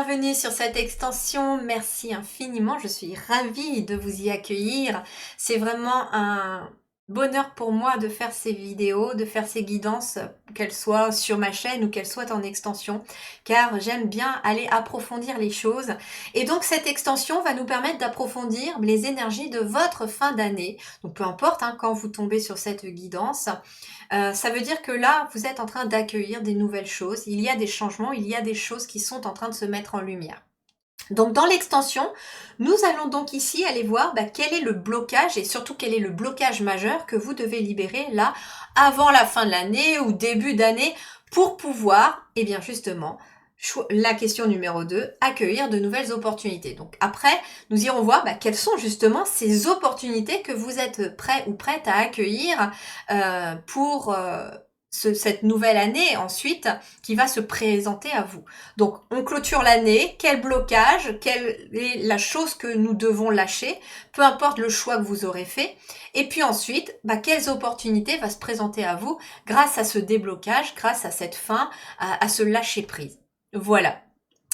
bienvenue sur cette extension. Merci infiniment, je suis ravie de vous y accueillir. C'est vraiment un bonheur pour moi de faire ces vidéos, de faire ces guidances, qu'elles soient sur ma chaîne ou qu'elles soient en extension, car j'aime bien aller approfondir les choses. Et donc cette extension va nous permettre d'approfondir les énergies de votre fin d'année. Donc peu importe quand vous tombez sur cette guidance, ça veut dire que là, vous êtes en train d'accueillir des nouvelles choses. Il y a des changements, il y a des choses qui sont en train de se mettre en lumière. Donc dans l'extension, nous allons donc ici aller voir quel est le blocage et surtout quel est le blocage majeur que vous devez libérer là avant la fin de l'année ou début d'année pour pouvoir, eh bien justement, la question numéro 2, accueillir de nouvelles opportunités. Donc après, nous irons voir quelles sont justement ces opportunités que vous êtes prêts ou prêtes à accueillir pour cette nouvelle année ensuite qui va se présenter à vous. Donc on clôture l'année, quel blocage, quelle est la chose que nous devons lâcher, peu importe le choix que vous aurez fait, et puis ensuite, quelles opportunités va se présenter à vous grâce à ce déblocage, grâce à cette fin, à ce lâcher prise. Voilà.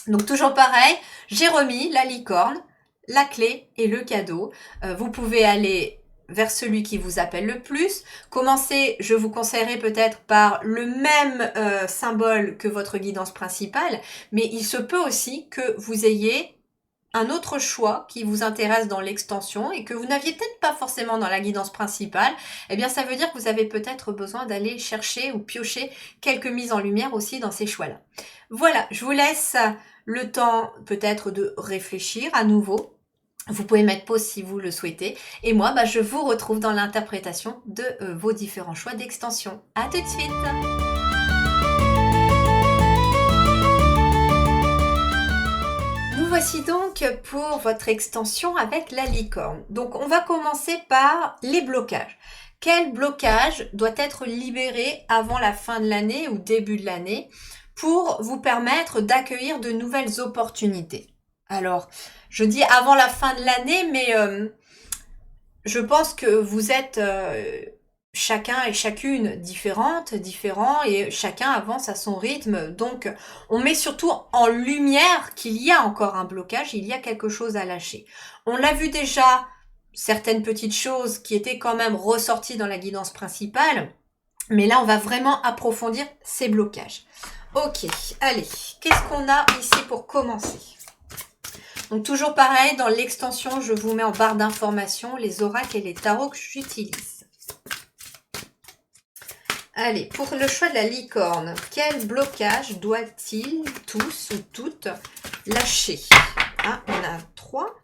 Donc toujours pareil, j'ai remis la licorne, la clé et le cadeau. Vous pouvez aller vers celui qui vous appelle le plus. Commencez, je vous conseillerais peut-être par le même symbole que votre guidance principale, mais il se peut aussi que vous ayez un autre choix qui vous intéresse dans l'extension et que vous n'aviez peut-être pas forcément dans la guidance principale. Eh bien, ça veut dire que vous avez peut-être besoin d'aller chercher ou piocher quelques mises en lumière aussi dans ces choix-là. Voilà, je vous laisse le temps peut-être de réfléchir à nouveau. Vous pouvez mettre pause si vous le souhaitez. Et moi, je vous retrouve dans l'interprétation de vos différents choix d'extension. À tout de suite! Nous voici donc pour votre extension avec la licorne. Donc on va commencer par les blocages. Quel blocage doit être libéré avant la fin de l'année ou début de l'année pour vous permettre d'accueillir de nouvelles opportunités? Alors, je dis avant la fin de l'année, mais je pense que vous êtes chacun et chacune différents et chacun avance à son rythme. Donc, on met surtout en lumière qu'il y a encore un blocage, il y a quelque chose à lâcher. On l'a vu déjà, certaines petites choses qui étaient quand même ressorties dans la guidance principale, mais là, on va vraiment approfondir ces blocages. Ok, allez, qu'est-ce qu'on a ici pour commencer ? Donc toujours pareil, dans l'extension, je vous mets en barre d'informations les oracles et les tarots que j'utilise. Allez, pour le choix de la licorne, quel blocage doit-il tous ou toutes lâcher? On a 3.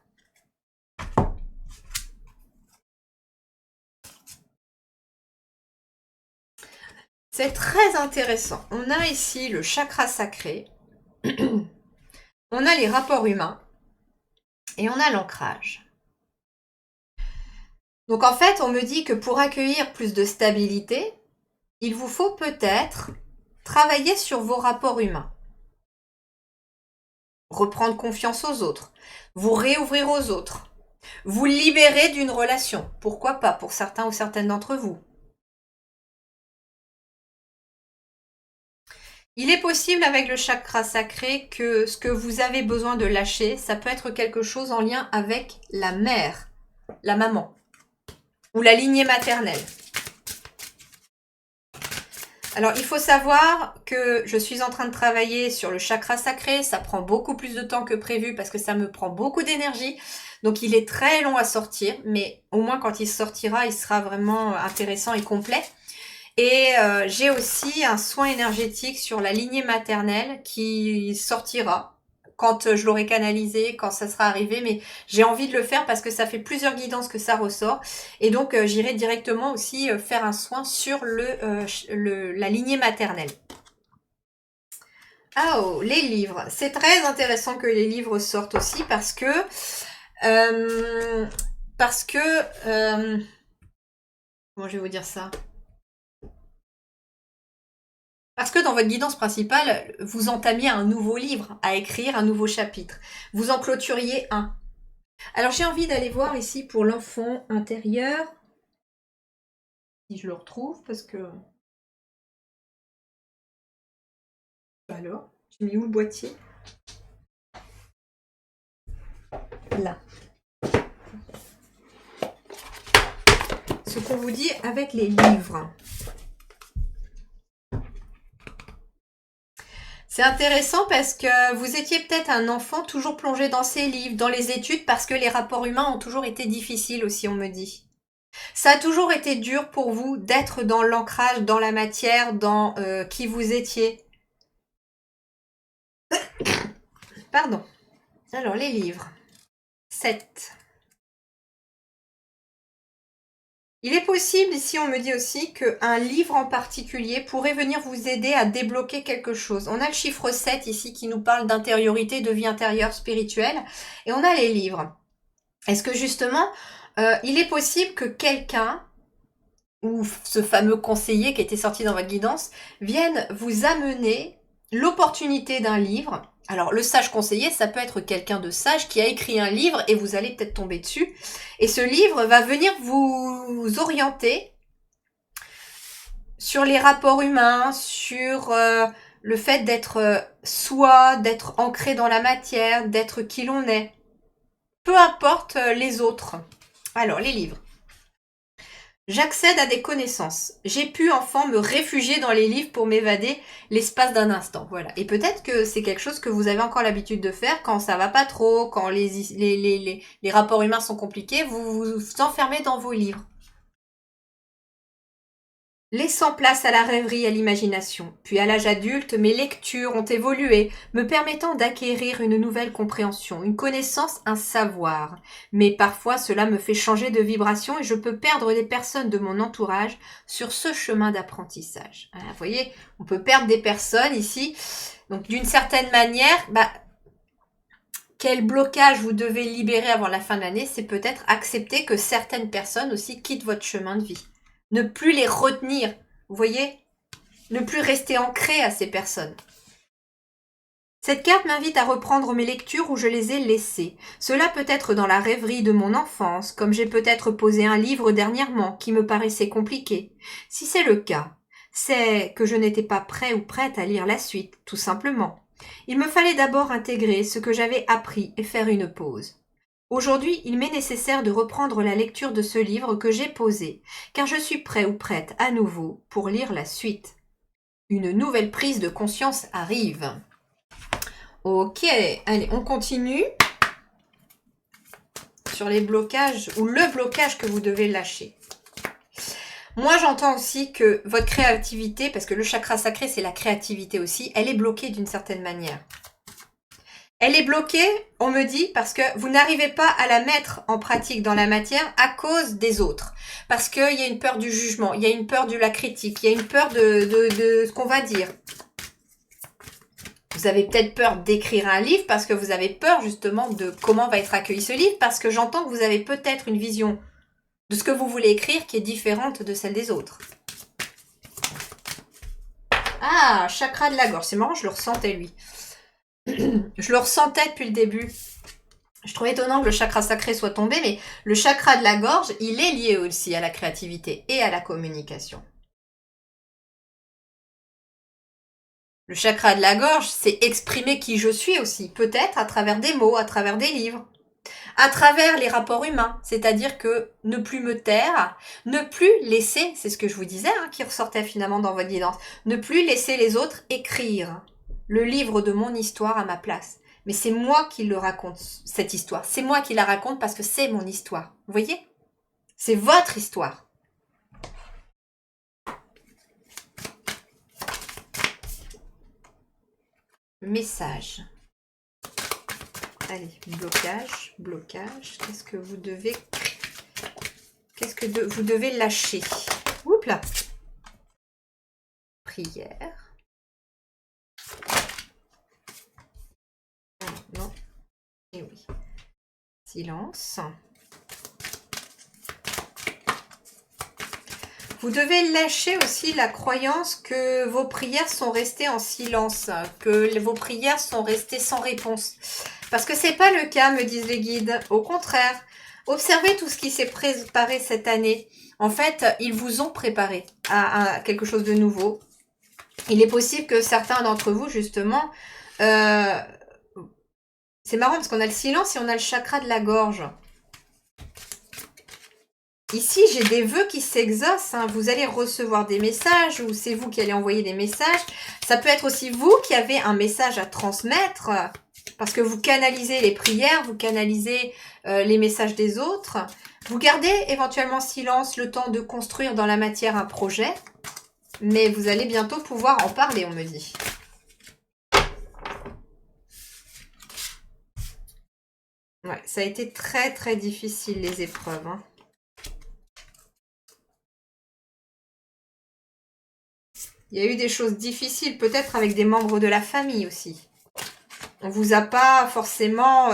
C'est très intéressant. On a ici le chakra sacré, on a les rapports humains et on a l'ancrage. Donc en fait, on me dit que pour accueillir plus de stabilité, il vous faut peut-être travailler sur vos rapports humains. Reprendre confiance aux autres, vous réouvrir aux autres, vous libérer d'une relation, pourquoi pas pour certains ou certaines d'entre vous. Il est possible avec le chakra sacré que ce que vous avez besoin de lâcher, ça peut être quelque chose en lien avec la mère, la maman, ou la lignée maternelle. Alors, il faut savoir que je suis en train de travailler sur le chakra sacré. Ça prend beaucoup plus de temps que prévu parce que ça me prend beaucoup d'énergie. Donc, il est très long à sortir, mais au moins quand il sortira, il sera vraiment intéressant et complet. Et j'ai aussi un soin énergétique sur la lignée maternelle qui sortira quand je l'aurai canalisé, quand ça sera arrivé, mais j'ai envie de le faire parce que ça fait plusieurs guidances que ça ressort. Et donc, j'irai directement aussi faire un soin sur la lignée maternelle. Oh, les livres. C'est très intéressant que les livres sortent aussi parce que... comment je vais vous dire ça ? Parce que dans votre guidance principale, vous entamiez un nouveau livre à écrire, un nouveau chapitre. Vous en clôturiez un. Alors j'ai envie d'aller voir ici pour l'enfant intérieur. Si je le retrouve, parce que... Alors, j'ai mis où le boîtier ? Là. Ce qu'on vous dit avec les livres. C'est intéressant parce que vous étiez peut-être un enfant toujours plongé dans ses livres, dans les études, parce que les rapports humains ont toujours été difficiles aussi, on me dit. Ça a toujours été dur pour vous d'être dans l'ancrage, dans la matière, dans qui vous étiez. Pardon. Alors, les livres. 7. Il est possible, ici on me dit aussi, qu'un livre en particulier pourrait venir vous aider à débloquer quelque chose. On a le chiffre 7 ici qui nous parle d'intériorité, de vie intérieure spirituelle. Et on a les livres. Est-ce que justement, il est possible que quelqu'un, ou ce fameux conseiller qui était sorti dans votre guidance, vienne vous amener l'opportunité d'un livre. Alors, le sage conseiller, ça peut être quelqu'un de sage qui a écrit un livre et vous allez peut-être tomber dessus. Et ce livre va venir vous orienter sur les rapports humains, sur le fait d'être soi, d'être ancré dans la matière, d'être qui l'on est. Peu importe les autres. Alors, les livres. J'accède à des connaissances. J'ai pu enfant me réfugier dans les livres pour m'évader l'espace d'un instant. Voilà. Et peut-être que c'est quelque chose que vous avez encore l'habitude de faire quand ça va pas trop, quand les rapports humains sont compliqués, vous vous enfermez dans vos livres. Laissant place à la rêverie et à l'imagination, puis à l'âge adulte, mes lectures ont évolué, me permettant d'acquérir une nouvelle compréhension, une connaissance, un savoir. Mais parfois cela me fait changer de vibration et je peux perdre des personnes de mon entourage sur ce chemin d'apprentissage. Vous voyez, on peut perdre des personnes ici. Donc d'une certaine manière, quel blocage vous devez libérer avant la fin de l'année, c'est peut-être accepter que certaines personnes aussi quittent votre chemin de vie. Ne plus les retenir, vous voyez? Ne plus rester ancré à ces personnes. Cette carte m'invite à reprendre mes lectures où je les ai laissées. Cela peut être dans la rêverie de mon enfance, comme j'ai peut-être posé un livre dernièrement qui me paraissait compliqué. Si c'est le cas, c'est que je n'étais pas prêt ou prête à lire la suite, tout simplement. Il me fallait d'abord intégrer ce que j'avais appris et faire une pause. Aujourd'hui, il m'est nécessaire de reprendre la lecture de ce livre que j'ai posé, car je suis prêt ou prête à nouveau pour lire la suite. Une nouvelle prise de conscience arrive. Ok, allez, on continue sur les blocages ou le blocage que vous devez lâcher. Moi, j'entends aussi que votre créativité, parce que le chakra sacré, c'est la créativité aussi, elle est bloquée d'une certaine manière. Elle est bloquée, on me dit, parce que vous n'arrivez pas à la mettre en pratique dans la matière à cause des autres. Parce qu'il y a une peur du jugement, il y a une peur de la critique, il y a une peur de ce qu'on va dire. Vous avez peut-être peur d'écrire un livre parce que vous avez peur justement de comment va être accueilli ce livre, parce que j'entends que vous avez peut-être une vision de ce que vous voulez écrire qui est différente de celle des autres. Ah, chakra de la gorge, c'est marrant, je le ressentais lui. Je le ressentais depuis le début. Je trouve étonnant que le chakra sacré soit tombé, mais le chakra de la gorge, il est lié aussi à la créativité et à la communication. Le chakra de la gorge, c'est exprimer qui je suis aussi, peut-être à travers des mots, à travers des livres, à travers les rapports humains, c'est-à-dire que ne plus me taire, ne plus laisser, c'est ce que je vous disais, qui ressortait finalement dans votre guidance, ne plus laisser les autres écrire le livre de mon histoire à ma place. Mais c'est moi qui le raconte, cette histoire. C'est moi qui la raconte parce que c'est mon histoire. Vous voyez? C'est votre histoire. Message. Allez, blocage, blocage. Qu'est-ce que vous devez... Qu'est-ce que vous devez lâcher? Oups là. Prière. Non. Et oui. Silence. Vous devez lâcher aussi la croyance que vos prières sont restées en silence, que vos prières sont restées sans réponse. Parce que c'est pas le cas, me disent les guides. Au contraire, observez tout ce qui s'est préparé cette année. En fait, ils vous ont préparé à quelque chose de nouveau. Il est possible que certains d'entre vous, justement, C'est marrant parce qu'on a le silence et on a le chakra de la gorge. Ici, j'ai des vœux qui s'exaucent. Hein. Vous allez recevoir des messages ou c'est vous qui allez envoyer des messages. Ça peut être aussi vous qui avez un message à transmettre parce que vous canalisez les prières, vous canalisez les messages des autres. Vous gardez éventuellement silence le temps de construire dans la matière un projet. Mais vous allez bientôt pouvoir en parler, on me dit. Ouais, ça a été très très difficile les épreuves. Hein. Il y a eu des choses difficiles, peut-être avec des membres de la famille aussi. On vous a pas forcément,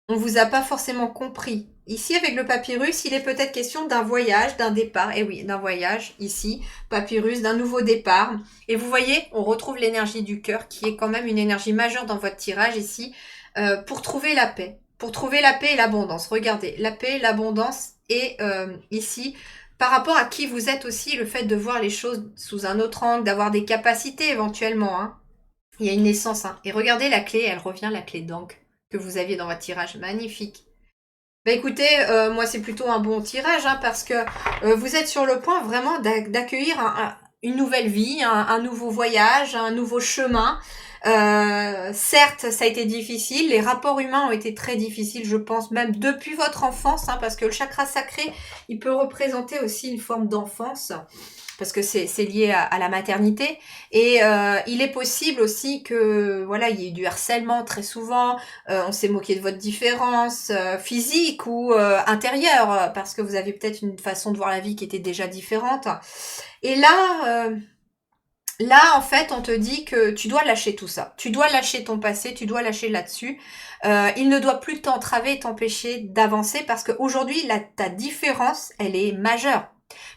on vous a pas forcément compris. Ici, avec le papyrus, il est peut-être question d'un voyage, d'un départ. Et oui, d'un voyage, ici, papyrus, d'un nouveau départ. Et vous voyez, on retrouve l'énergie du cœur, qui est quand même une énergie majeure dans votre tirage ici, pour trouver la paix. Pour trouver la paix et l'abondance. Regardez, la paix, l'abondance, et ici, par rapport à qui vous êtes aussi, le fait de voir les choses sous un autre angle, d'avoir des capacités éventuellement. Hein. Il y a une naissance. Hein. Et regardez la clé, elle revient, la clé d'encre que vous aviez dans votre tirage. Magnifique. Bah écoutez, moi c'est plutôt un bon tirage hein, parce que vous êtes sur le point vraiment d'accueillir une nouvelle vie, un nouveau voyage, un nouveau chemin. Certes, ça a été difficile, les rapports humains ont été très difficiles, je pense, même depuis votre enfance, hein, parce que le chakra sacré, il peut représenter aussi une forme d'enfance, parce que c'est lié à la maternité. Et il est possible aussi que voilà, il y ait du harcèlement très souvent, on s'est moqué de votre différence physique ou intérieure, parce que vous avez peut-être une façon de voir la vie qui était déjà différente. Et là, en fait, on te dit que tu dois lâcher tout ça. Tu dois lâcher ton passé, tu dois lâcher là-dessus. Il ne doit plus t'entraver et t'empêcher d'avancer parce qu'aujourd'hui, ta différence, elle est majeure.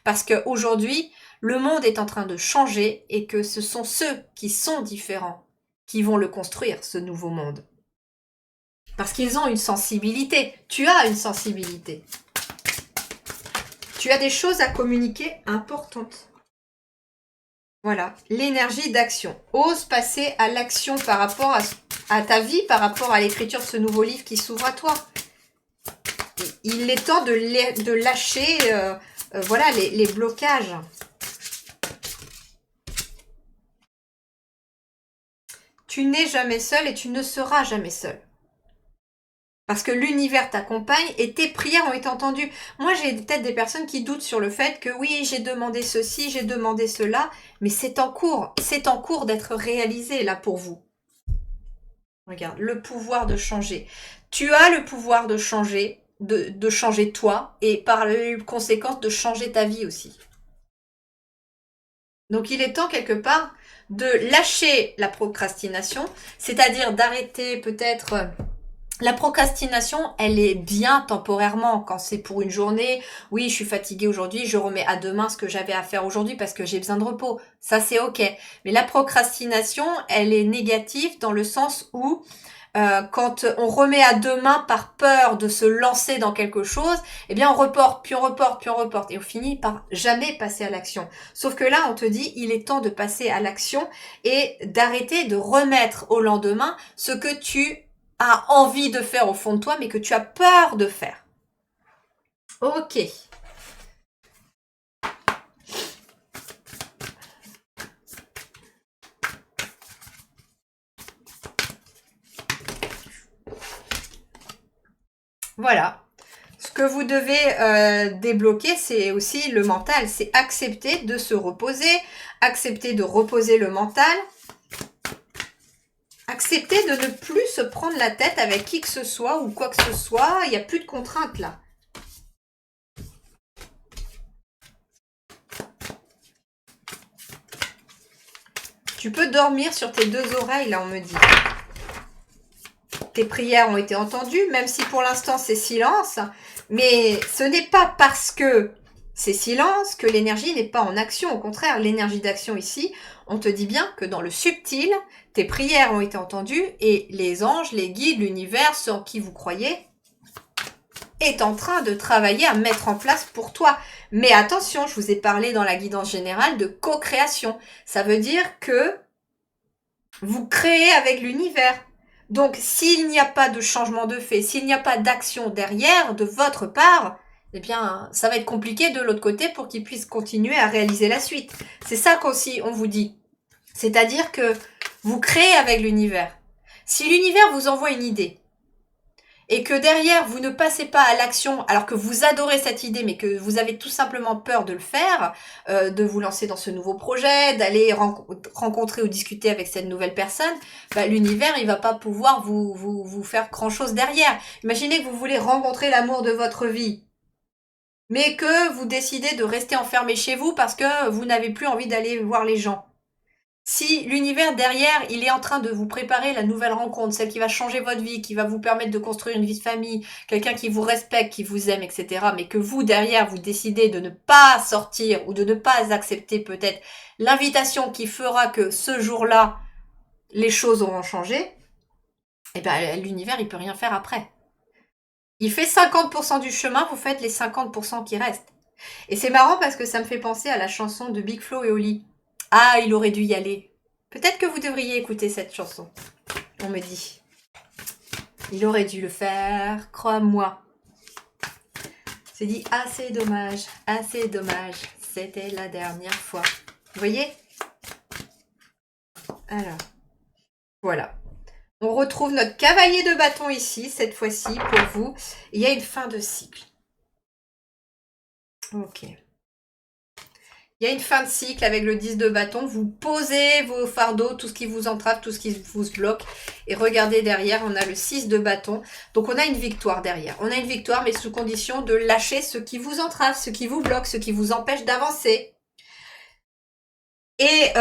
Parce qu'aujourd'hui, le monde est en train de changer et que ce sont ceux qui sont différents qui vont le construire, ce nouveau monde. Parce qu'ils ont une sensibilité. Tu as une sensibilité. Tu as des choses à communiquer importantes. Voilà, l'énergie d'action. Ose passer à l'action par rapport à ta vie, par rapport à l'écriture de ce nouveau livre qui s'ouvre à toi. Il est temps de lâcher voilà, les blocages. Tu n'es jamais seul et tu ne seras jamais seul. Parce que l'univers t'accompagne et tes prières ont été entendues. Moi, j'ai peut-être des personnes qui doutent sur le fait que oui, j'ai demandé ceci, j'ai demandé cela, mais c'est en cours. C'est en cours d'être réalisé là pour vous. Regarde, le pouvoir de changer. Tu as le pouvoir de changer, de changer toi et par conséquence de changer ta vie aussi. Donc il est temps quelque part de lâcher la procrastination, c'est-à-dire d'arrêter peut-être... La procrastination, elle est bien temporairement quand c'est pour une journée. Oui, je suis fatiguée aujourd'hui, je remets à demain ce que j'avais à faire aujourd'hui parce que j'ai besoin de repos. Ça, c'est ok. Mais la procrastination, elle est négative dans le sens où quand on remet à demain par peur de se lancer dans quelque chose, eh bien on reporte, puis on reporte, puis on reporte. Et on finit par jamais passer à l'action. Sauf que là, on te dit, il est temps de passer à l'action et d'arrêter de remettre au lendemain ce que tu as envie de faire au fond de toi, mais que tu as peur de faire. Ok. Voilà. Ce que vous devez débloquer, c'est aussi le mental. C'est accepter de se reposer, accepter de reposer le mental, accepter de ne plus se prendre la tête avec qui que ce soit ou quoi que ce soit. Il n'y a plus de contraintes là. Tu peux dormir sur tes deux oreilles, là, on me dit. Tes prières ont été entendues, même si pour l'instant c'est silence. Mais ce n'est pas parce que c'est silence que l'énergie n'est pas en action. Au contraire, l'énergie d'action ici, on te dit bien que dans le subtil, tes prières ont été entendues et les anges, les guides, l'univers, ceux en qui vous croyez, est en train de travailler à mettre en place pour toi. Mais attention, je vous ai parlé dans la guidance générale de co-création. Ça veut dire que Vous créez avec l'univers. Donc, s'il n'y a pas de changement de fait, s'il n'y a pas d'action derrière de votre part, eh bien, ça va être compliqué de l'autre côté pour qu'il puisse continuer à réaliser la suite. C'est ça qu'aussi on vous dit. C'est-à-dire que vous créez avec l'univers. Si l'univers vous envoie une idée, et que derrière vous ne passez pas à l'action alors que vous adorez cette idée mais que vous avez tout simplement peur de le faire, de vous lancer dans ce nouveau projet, d'aller rencontrer ou discuter avec cette nouvelle personne, bah, l'univers il va pas pouvoir vous faire grand chose derrière. Imaginez que vous voulez rencontrer l'amour de votre vie, mais que vous décidez de rester enfermé chez vous parce que vous n'avez plus envie d'aller voir les gens. Si l'univers derrière, il est en train de vous préparer la nouvelle rencontre, celle qui va changer votre vie, qui va vous permettre de construire une vie de famille, quelqu'un qui vous respecte, qui vous aime, etc., mais que vous, derrière, vous décidez de ne pas sortir ou de ne pas accepter peut-être l'invitation qui fera que ce jour-là, les choses auront changé, eh ben, l'univers, il peut rien faire après. Il fait 50% du chemin, vous faites les 50% qui restent. Et c'est marrant parce que ça me fait penser à la chanson de Big Flo et Oli. Ah, il aurait dû y aller. Peut-être que vous devriez écouter cette chanson. On me dit. Il aurait dû le faire, crois-moi. C'est dit, ah c'est dommage, c'était la dernière fois. Vous voyez? Alors, voilà. On retrouve notre cavalier de bâton ici, cette fois-ci, pour vous. Il y a une fin de cycle. Ok. Il y a une fin de cycle avec le 10 de bâton. Vous posez vos fardeaux, tout ce qui vous entrave, tout ce qui vous bloque. Et regardez derrière, on a le 6 de bâton. Donc on a une victoire derrière. On a une victoire, mais sous condition de lâcher ce qui vous entrave, ce qui vous bloque, ce qui vous empêche d'avancer. Et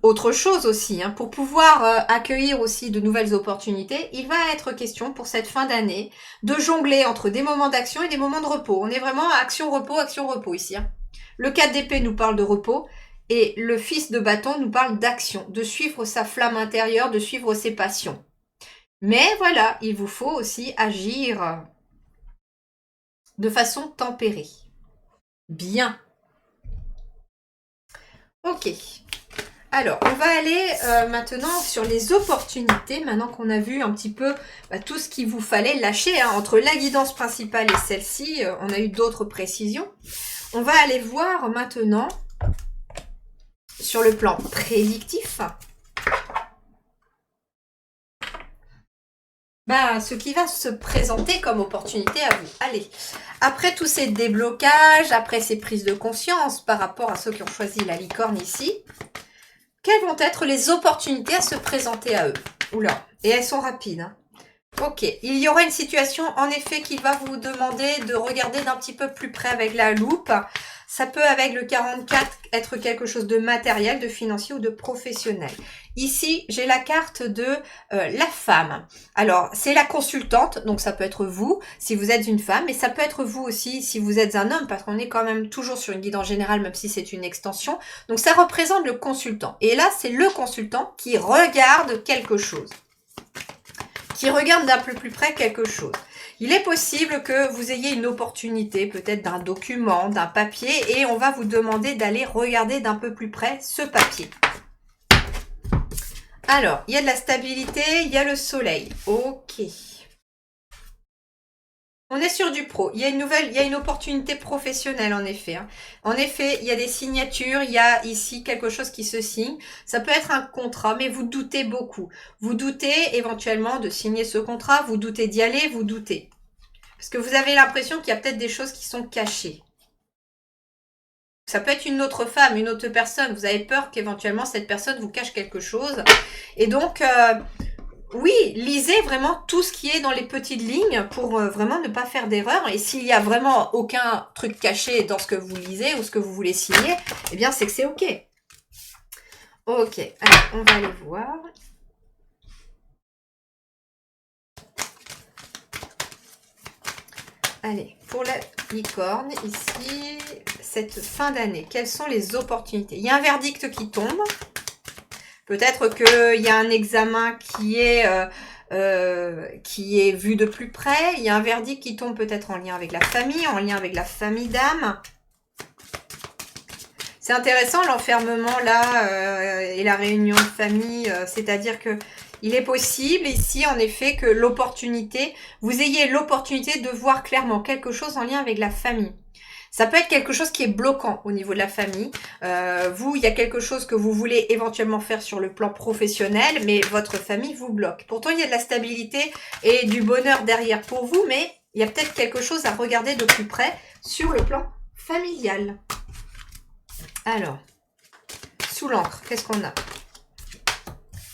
autre chose aussi, hein, pour pouvoir accueillir aussi de nouvelles opportunités, il va être question pour cette fin d'année de jongler entre des moments d'action et des moments de repos. On est vraiment action-repos ici. Hein. Le 4 d'épée nous parle de repos et le fils de bâton nous parle d'action, de suivre sa flamme intérieure, de suivre ses passions. Mais voilà, il vous faut aussi agir de façon tempérée. Bien. Ok. Alors, on va aller maintenant sur les opportunités, maintenant qu'on a vu un petit peu tout ce qu'il vous fallait lâcher. Hein, entre la guidance principale et celle-ci, on a eu d'autres précisions. On va aller voir maintenant, sur le plan prédictif, ce qui va se présenter comme opportunité à vous. Allez, après tous ces déblocages, après ces prises de conscience par rapport à ceux qui ont choisi la licorne ici, quelles vont être les opportunités à se présenter à eux? Oula, et elles sont rapides. Hein. Ok, il y aura une situation en effet qui va vous demander de regarder d'un petit peu plus près avec la loupe. Ça peut avec le 44 être quelque chose de matériel, de financier ou de professionnel. Ici, j'ai la carte de la femme. Alors, c'est la consultante, donc ça peut être vous si vous êtes une femme, mais ça peut être vous aussi si vous êtes un homme, parce qu'on est quand même toujours sur une guidance générale, même si c'est une extension. Donc, ça représente le consultant. Et là, c'est le consultant qui regarde quelque chose. Qui regarde d'un peu plus près quelque chose. Il est possible que vous ayez une opportunité, peut-être d'un document, d'un papier, et on va vous demander d'aller regarder d'un peu plus près ce papier. Alors, il y a de la stabilité, il y a le soleil. Ok. On est sur du pro. Il y a une opportunité professionnelle en effet. Hein. En effet, il y a des signatures, il y a ici quelque chose qui se signe. Ça peut être un contrat, mais vous doutez beaucoup. Vous doutez éventuellement de signer ce contrat, vous doutez d'y aller, vous doutez. Parce que vous avez l'impression qu'il y a peut-être des choses qui sont cachées. Ça peut être une autre femme, une autre personne. Vous avez peur qu'éventuellement cette personne vous cache quelque chose. Et donc... oui, lisez vraiment tout ce qui est dans les petites lignes pour vraiment ne pas faire d'erreur. Et s'il y a vraiment aucun truc caché dans ce que vous lisez ou ce que vous voulez signer, eh bien c'est que c'est ok. Ok, alors on va aller voir. Allez, pour la licorne, ici, cette fin d'année, quelles sont les opportunités? Il y a un verdict qui tombe. Peut-être qu'il y a un examen qui est vu de plus près. Il y a un verdict qui tombe peut-être en lien avec la famille d'âme. C'est intéressant l'enfermement là et la réunion de famille, c'est-à-dire que il est possible ici en effet que vous ayez l'opportunité de voir clairement quelque chose en lien avec la famille. Ça peut être quelque chose qui est bloquant au niveau de la famille. Il y a quelque chose que vous voulez éventuellement faire sur le plan professionnel, mais votre famille vous bloque. Pourtant, il y a de la stabilité et du bonheur derrière pour vous, mais il y a peut-être quelque chose à regarder de plus près sur le plan familial. Alors, sous l'encre, qu'est-ce qu'on a?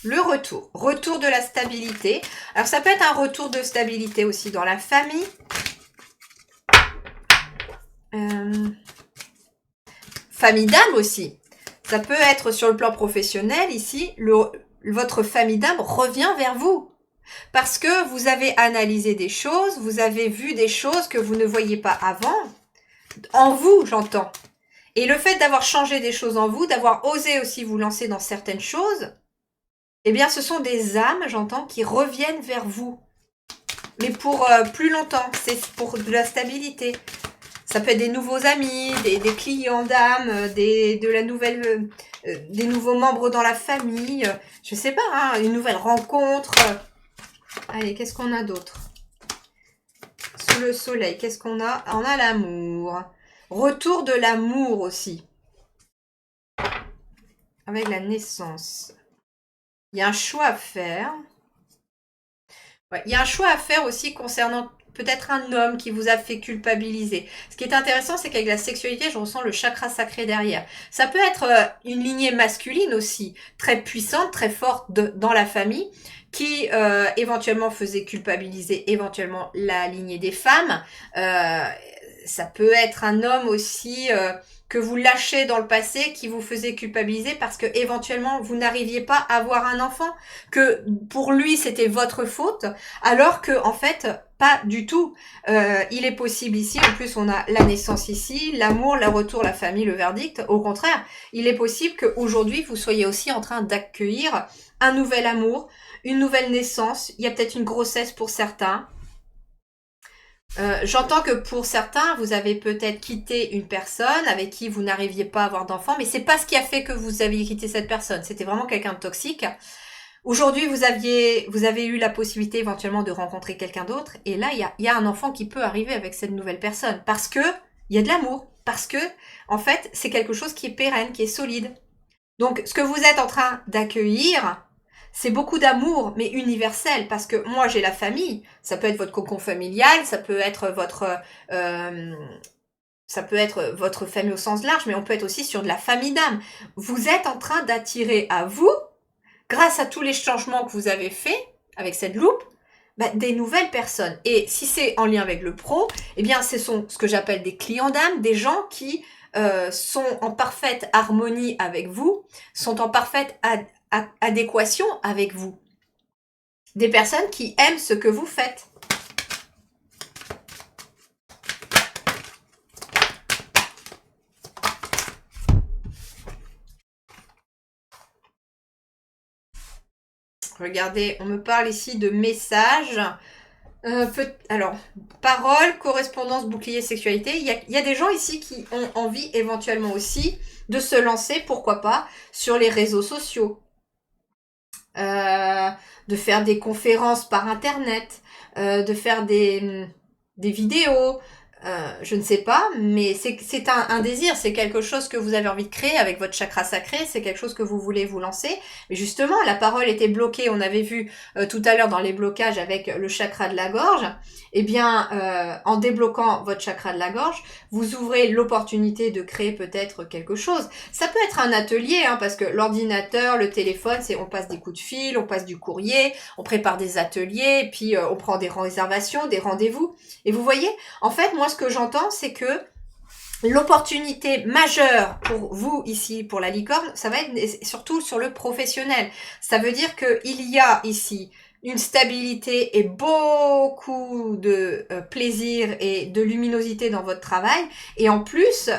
Le retour. Retour de la stabilité. Alors, ça peut être un retour de stabilité aussi dans la famille. Famille d'âme aussi. Ça peut être sur le plan professionnel. Ici, votre famille d'âme revient vers vous. Parce que vous avez analysé des choses, vous avez vu des choses que vous ne voyiez pas avant. En vous, j'entends. Et le fait d'avoir changé des choses en vous, d'avoir osé aussi vous lancer dans certaines choses, eh bien, ce sont des âmes, j'entends, qui reviennent vers vous. Mais pour plus longtemps, c'est pour de la stabilité. Ça peut être des nouveaux amis, des clients d'âme, des nouveaux membres dans la famille, je sais pas, hein, une nouvelle rencontre. Allez, qu'est-ce qu'on a d'autre? Sous le soleil, qu'est-ce qu'on a? On a l'amour. Retour de l'amour aussi. Avec la naissance. Il y a un choix à faire. Ouais, il y a un choix à faire aussi concernant peut-être un homme qui vous a fait culpabiliser. Ce qui est intéressant, c'est qu'avec la sexualité, je ressens le chakra sacré derrière. Ça peut être une lignée masculine aussi, très puissante, très forte dans la famille, qui éventuellement faisait culpabiliser éventuellement la lignée des femmes. Ça peut être un homme aussi que vous lâchez dans le passé, qui vous faisait culpabiliser parce que éventuellement vous n'arriviez pas à avoir un enfant, que pour lui c'était votre faute, alors que en fait pas du tout. Il est possible ici, en plus on a la naissance ici, l'amour, le retour, la famille, le verdict. Au contraire, il est possible qu'aujourd'hui vous soyez aussi en train d'accueillir un nouvel amour, une nouvelle naissance. Il y a peut-être une grossesse pour certains. J'entends que pour certains, vous avez peut-être quitté une personne avec qui vous n'arriviez pas à avoir d'enfant, mais c'est pas ce qui a fait que vous aviez quitté cette personne. C'était vraiment quelqu'un de toxique. Aujourd'hui, vous avez eu la possibilité éventuellement de rencontrer quelqu'un d'autre, et là, il y a un enfant qui peut arriver avec cette nouvelle personne, parce que il y a de l'amour, parce que en fait, c'est quelque chose qui est pérenne, qui est solide. Donc, ce que vous êtes en train d'accueillir, c'est beaucoup d'amour, mais universel, parce que moi j'ai la famille, ça peut être votre cocon familial, euh, ça peut être votre famille au sens large, mais on peut être aussi sur de la famille d'âme. Vous êtes en train d'attirer à vous, grâce à tous les changements que vous avez faits avec cette loupe, des nouvelles personnes. Et si c'est en lien avec le pro, eh bien ce sont ce que j'appelle des clients d'âme, des gens qui sont en parfaite harmonie avec vous, sont en parfaite adéquation avec vous. Des personnes qui aiment ce que vous faites. Regardez, on me parle ici de messages. Alors, parole, correspondance, bouclier, sexualité. Il y a des gens ici qui ont envie éventuellement aussi de se lancer, pourquoi pas, sur les réseaux sociaux. De faire des conférences par internet, de faire des vidéos, je ne sais pas, mais c'est un désir, c'est quelque chose que vous avez envie de créer avec votre chakra sacré, c'est quelque chose que vous voulez vous lancer. Mais justement, la parole était bloquée, on avait vu tout à l'heure dans les blocages avec le chakra de la gorge. Eh bien, en débloquant votre chakra de la gorge, vous ouvrez l'opportunité de créer peut-être quelque chose. Ça peut être un atelier, hein, parce que l'ordinateur, le téléphone, on passe des coups de fil, on passe du courrier, on prépare des ateliers, puis on prend des réservations, des rendez-vous. Et vous voyez, en fait, moi, ce que j'entends, c'est que l'opportunité majeure pour vous ici, pour la licorne, ça va être surtout sur le professionnel. Ça veut dire qu'il y a ici une stabilité et beaucoup de plaisir et de luminosité dans votre travail. Et en plus,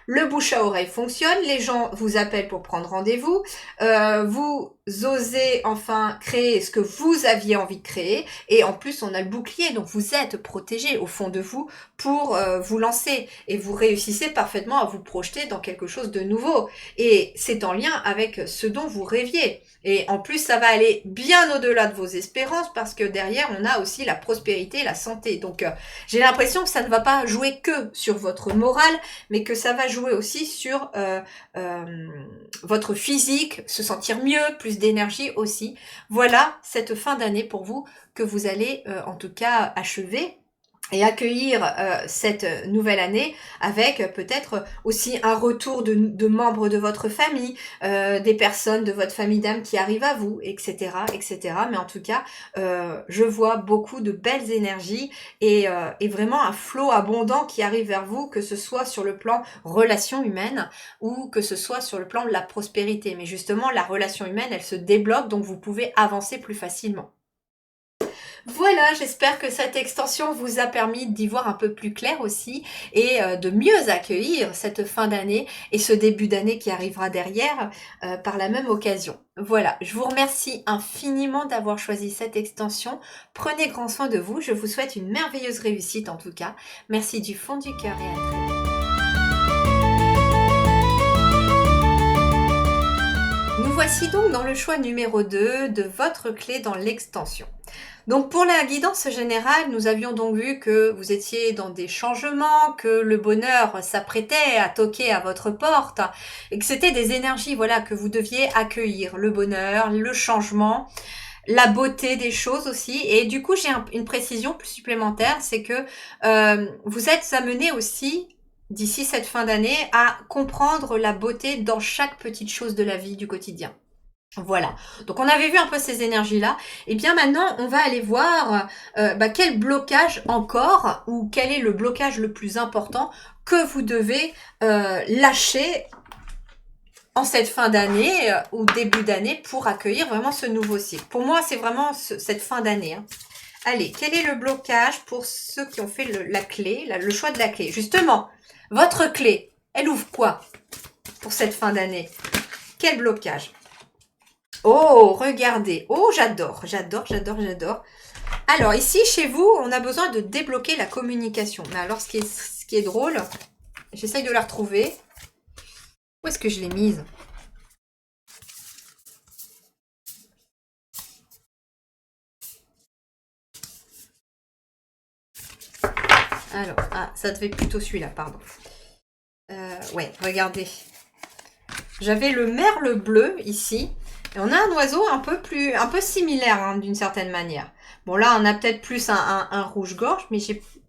le bouche à oreille fonctionne, les gens vous appellent pour prendre rendez-vous, vous osez enfin créer ce que vous aviez envie de créer. Et en plus, on a le bouclier, donc vous êtes protégé au fond de vous pour vous lancer. Et vous réussissez parfaitement à vous projeter dans quelque chose de nouveau. Et c'est en lien avec ce dont vous rêviez. Et en plus, ça va aller bien au-delà de vos espérances parce que derrière, on a aussi la prospérité, la santé. Donc, j'ai l'impression que ça ne va pas jouer que sur votre morale, mais que ça va jouer aussi sur votre physique, se sentir mieux, plus d'énergie aussi. Voilà cette fin d'année pour vous que vous allez en tout cas achever et accueillir cette nouvelle année avec peut-être aussi un retour de membres de votre famille, des personnes de votre famille d'âme qui arrivent à vous, etc., etc. Mais en tout cas, je vois beaucoup de belles énergies et vraiment un flot abondant qui arrive vers vous, que ce soit sur le plan relation humaine ou que ce soit sur le plan de la prospérité. Mais justement, la relation humaine, elle se débloque, donc vous pouvez avancer plus facilement. Voilà, j'espère que cette extension vous a permis d'y voir un peu plus clair aussi et de mieux accueillir cette fin d'année et ce début d'année qui arrivera derrière par la même occasion. Voilà, je vous remercie infiniment d'avoir choisi cette extension. Prenez grand soin de vous, je vous souhaite une merveilleuse réussite en tout cas. Merci du fond du cœur et à très vite. Nous voici donc dans le choix numéro 2 de votre clé dans l'extension. Donc pour la guidance générale, nous avions donc vu que vous étiez dans des changements, que le bonheur s'apprêtait à toquer à votre porte, et que c'était des énergies voilà que vous deviez accueillir, le bonheur, le changement, la beauté des choses aussi. Et du coup, j'ai une précision plus supplémentaire, c'est que vous êtes amené aussi d'ici cette fin d'année à comprendre la beauté dans chaque petite chose de la vie du quotidien. Voilà, donc on avait vu un peu ces énergies-là, et bien maintenant on va aller voir quel blocage encore, ou quel est le blocage le plus important que vous devez lâcher en cette fin d'année ou début d'année pour accueillir vraiment ce nouveau cycle. Pour moi c'est vraiment cette fin d'année. Hein. Allez, quel est le blocage pour ceux qui ont fait la clé, le choix de la clé? Justement, votre clé, elle ouvre quoi pour cette fin d'année? Quel blocage? Oh, regardez. Oh, j'adore, j'adore, j'adore, j'adore. Alors, ici, chez vous, on a besoin de débloquer la communication. Mais alors, ce qui est drôle, j'essaye de la retrouver. Où est-ce que je l'ai mise? Alors, ah, ça devait être plutôt celui-là, pardon. Ouais, regardez. J'avais le merle bleu, ici. Et on a un oiseau un peu similaire, hein, d'une certaine manière. Bon, là, on a peut-être plus un rouge-gorge,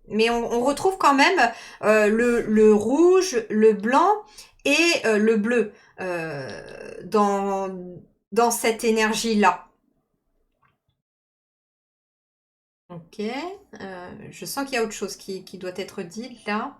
mais on retrouve quand même le rouge, le blanc et le bleu dans cette énergie-là. Ok. Je sens qu'il y a autre chose qui doit être dit là.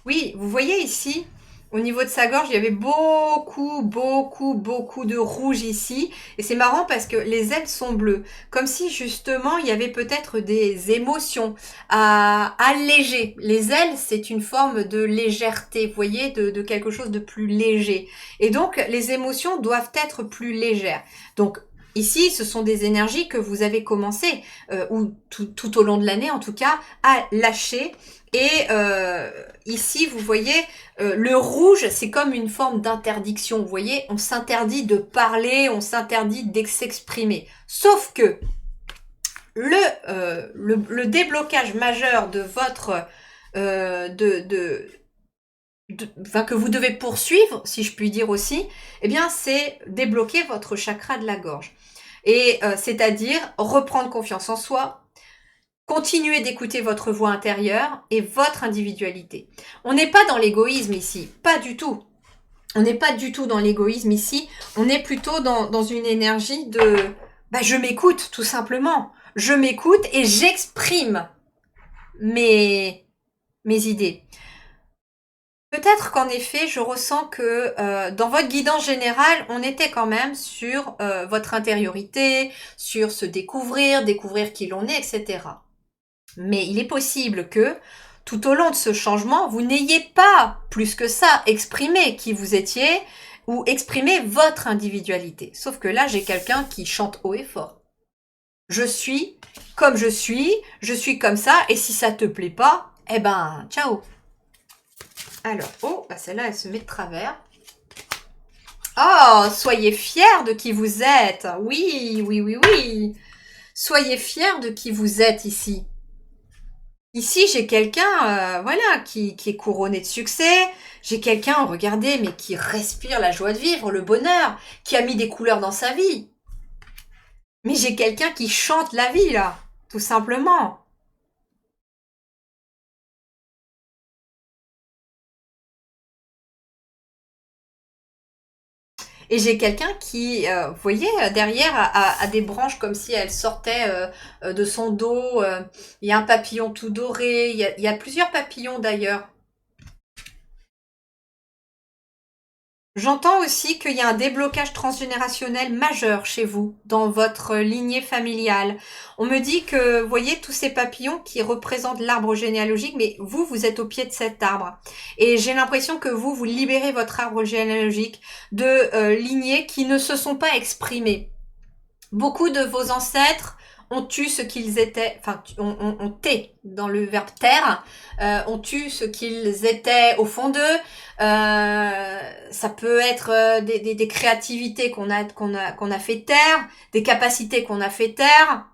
Oui, vous voyez ici, au niveau de sa gorge, il y avait beaucoup, beaucoup, beaucoup de rouge ici. Et c'est marrant parce que les ailes sont bleues. Comme si justement, il y avait peut-être des émotions à alléger. Les ailes, c'est une forme de légèreté, vous voyez, de quelque chose de plus léger. Et donc, les émotions doivent être plus légères. Donc, ici, ce sont des énergies que vous avez commencé, ou tout au long de l'année en tout cas, à lâcher. Et ici, vous voyez, le rouge, c'est comme une forme d'interdiction. Vous voyez, on s'interdit de parler, on s'interdit de s'exprimer. Sauf que le déblocage majeur de votre... enfin, que vous devez poursuivre, si je puis dire aussi, eh bien, c'est débloquer votre chakra de la gorge. Et c'est-à-dire reprendre confiance en soi, continuez d'écouter votre voix intérieure et votre individualité. On n'est pas dans l'égoïsme ici, pas du tout. On n'est pas du tout dans l'égoïsme ici, on est plutôt dans une énergie de je m'écoute tout simplement. Je m'écoute et j'exprime mes idées. Peut-être qu'en effet, je ressens que dans votre guidance générale, on était quand même sur votre intériorité, sur se découvrir qui l'on est, etc. Mais il est possible que tout au long de ce changement, vous n'ayez pas plus que ça exprimé qui vous étiez ou exprimé votre individualité. Sauf que là, j'ai quelqu'un qui chante haut et fort. Je suis comme je suis comme ça, et si ça te plaît pas, eh ben, ciao. Alors, oh, bah celle-là, elle se met de travers. Oh, soyez fiers de qui vous êtes. Oui, oui, oui, oui. Soyez fiers de qui vous êtes ici. Ici, j'ai quelqu'un, voilà, qui est couronné de succès. J'ai quelqu'un, regardez, mais qui respire la joie de vivre, le bonheur, qui a mis des couleurs dans sa vie. Mais j'ai quelqu'un qui chante la vie, là, tout simplement. Et j'ai quelqu'un qui, vous voyez, derrière, a des branches comme si elles sortaient de son dos. Il y a un papillon tout doré. Il y a plusieurs papillons d'ailleurs. J'entends aussi qu'il y a un déblocage transgénérationnel majeur chez vous, dans votre lignée familiale. On me dit que, vous voyez, tous ces papillons qui représentent l'arbre généalogique, mais vous, vous êtes au pied de cet arbre. Et j'ai l'impression que vous libérez votre arbre généalogique de lignées qui ne se sont pas exprimées. Beaucoup de vos ancêtres ont eu ce qu'ils étaient, enfin, ont été dans le verbe terre, ont eu ce qu'ils étaient au fond d'eux. Ça peut être des créativités qu'on a fait taire, des capacités qu'on a fait taire.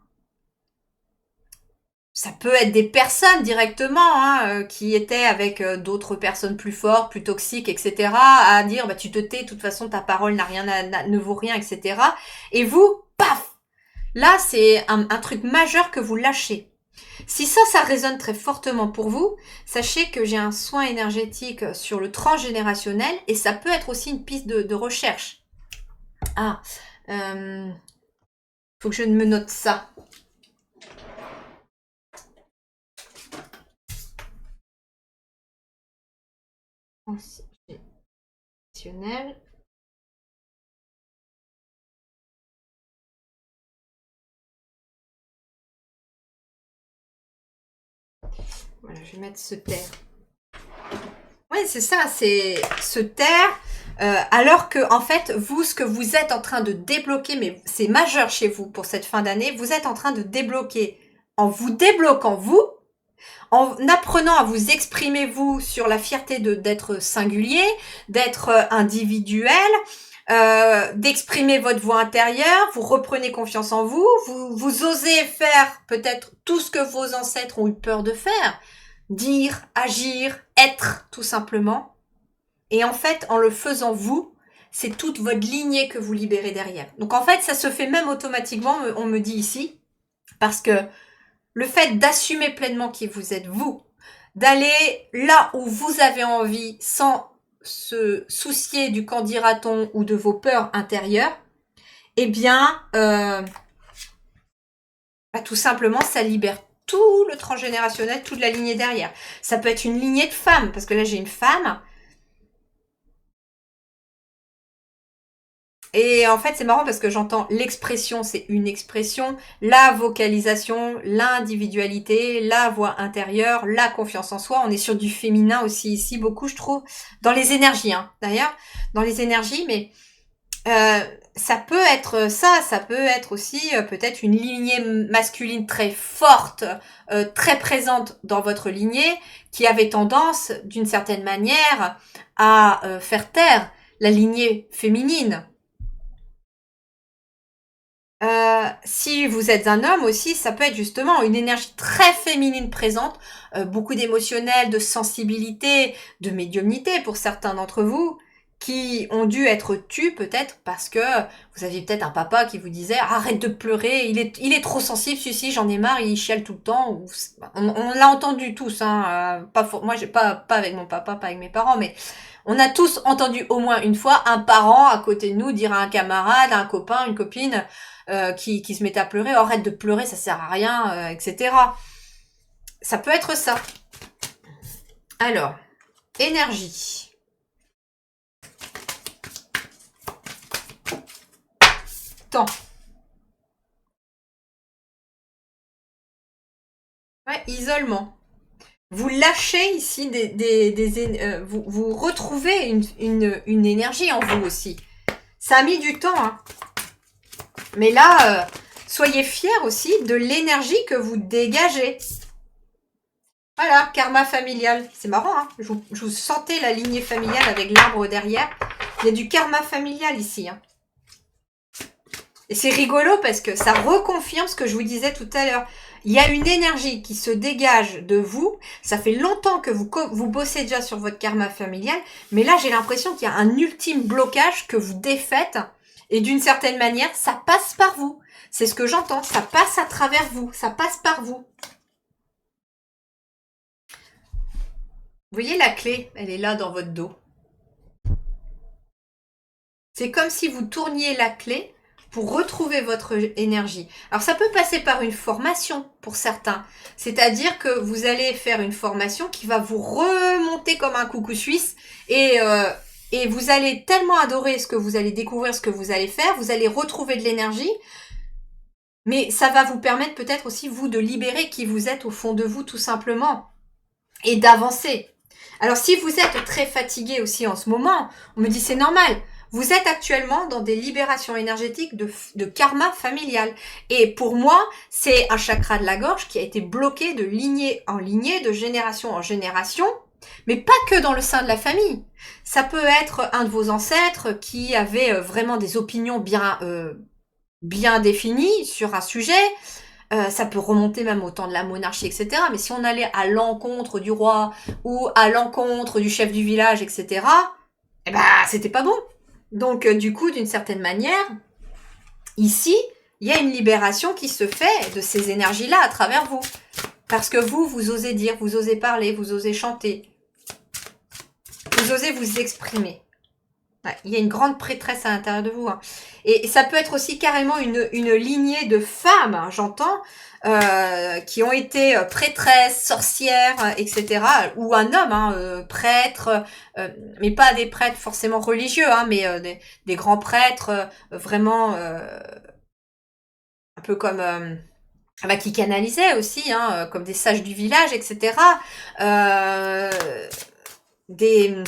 Ça peut être des personnes directement qui étaient avec d'autres personnes plus fortes, plus toxiques, etc. À dire bah tu te tais, de toute façon ta parole n'a rien, ne vaut rien, etc. Et vous, paf, là, c'est un truc majeur que vous lâchez. Si ça résonne très fortement pour vous, sachez que j'ai un soin énergétique sur le transgénérationnel et ça peut être aussi une piste de recherche. Ah, faut que je me note ça. Transgénérationnel. Voilà, je vais mettre se taire. Oui, c'est ça, c'est se taire. Alors que, en fait, vous, ce que vous êtes en train de débloquer, mais c'est majeur chez vous pour cette fin d'année, vous êtes en train de débloquer. En vous débloquant, vous, en apprenant à vous exprimer, vous, sur la fierté d'être singulier, d'être individuel, d'exprimer votre voix intérieure, vous reprenez confiance en vous, vous osez faire peut-être tout ce que vos ancêtres ont eu peur de faire. Dire, agir, être, tout simplement. Et en fait, en le faisant vous, c'est toute votre lignée que vous libérez derrière. Donc en fait, ça se fait même automatiquement, on me dit ici, parce que le fait d'assumer pleinement qui vous êtes vous, d'aller là où vous avez envie sans se soucier du qu'en dira-t-on ou de vos peurs intérieures, eh bien, tout simplement, ça libère tout le transgénérationnel, toute la lignée derrière. Ça peut être une lignée de femmes, parce que là j'ai une femme. Et en fait, c'est marrant parce que j'entends l'expression, c'est une expression, la vocalisation, l'individualité, la voix intérieure, la confiance en soi. On est sur du féminin aussi ici, beaucoup, je trouve, dans les énergies, d'ailleurs, dans les énergies, mais ça peut être ça, ça peut être aussi peut-être une lignée masculine très forte, très présente dans votre lignée, qui avait tendance, d'une certaine manière, à faire taire la lignée féminine. Si vous êtes un homme aussi, ça peut être justement une énergie très féminine présente, beaucoup d'émotionnel, de sensibilité, de médiumnité pour certains d'entre vous, qui ont dû être tus peut-être parce que vous aviez peut-être un papa qui vous disait arrête de pleurer, il est trop sensible celui-ci, j'en ai marre, il chiale tout le temps. On l'a entendu tous, moi j'ai pas avec mon papa, pas avec mes parents, mais on a tous entendu au moins une fois un parent à côté de nous dire à un camarade, à un copain, une copine qui se mettait à pleurer, arrête de pleurer, ça sert à rien, etc. Ça peut être ça. Alors, énergie. Temps. Ouais, isolement. Vous lâchez ici vous retrouvez une énergie en vous aussi. Ça a mis du temps, hein. Mais là, soyez fiers aussi de l'énergie que vous dégagez. Voilà, karma familial. C'est marrant, hein. Je vous sentais la lignée familiale avec l'arbre derrière. Il y a du karma familial ici, hein. Et c'est rigolo parce que ça reconfirme ce que je vous disais tout à l'heure. Il y a une énergie qui se dégage de vous. Ça fait longtemps que vous bossez déjà sur votre karma familial. Mais là, j'ai l'impression qu'il y a un ultime blocage que vous défaites. Et d'une certaine manière, ça passe par vous. C'est ce que j'entends. Ça passe à travers vous. Ça passe par vous. Vous voyez la clé? Elle est là dans votre dos. C'est comme si vous tourniez la clé pour retrouver votre énergie. Alors ça peut passer par une formation pour certains. C'est-à-dire que vous allez faire une formation qui va vous remonter comme un coucou suisse et vous allez tellement adorer ce que vous allez découvrir, ce que vous allez faire, vous allez retrouver de l'énergie, mais ça va vous permettre peut-être aussi vous de libérer qui vous êtes au fond de vous tout simplement et d'avancer. Alors si vous êtes très fatigué aussi en ce moment, on me dit c'est normal. Vous êtes actuellement dans des libérations énergétiques de karma familial. Et pour moi, c'est un chakra de la gorge qui a été bloqué de lignée en lignée, de génération en génération, mais pas que dans le sein de la famille. Ça peut être un de vos ancêtres qui avait vraiment des opinions bien définies sur un sujet. Ça peut remonter même au temps de la monarchie, etc. Mais si on allait à l'encontre du roi ou à l'encontre du chef du village, etc., eh ben, c'était pas bon. Donc, du coup, d'une certaine manière, ici, il y a une libération qui se fait de ces énergies-là à travers vous. Parce que vous osez dire, vous osez parler, vous osez chanter. Vous osez vous exprimer. Ouais, il y a une grande prêtresse à l'intérieur de vous. Hein. Et ça peut être aussi carrément une lignée de femmes, hein, j'entends, qui ont été prêtresses, sorcières, etc. Ou un homme, hein, prêtre, mais pas des prêtres forcément religieux, hein, mais des grands prêtres, vraiment un peu comme... qui canalisaient aussi, hein, comme des sages du village, etc. Des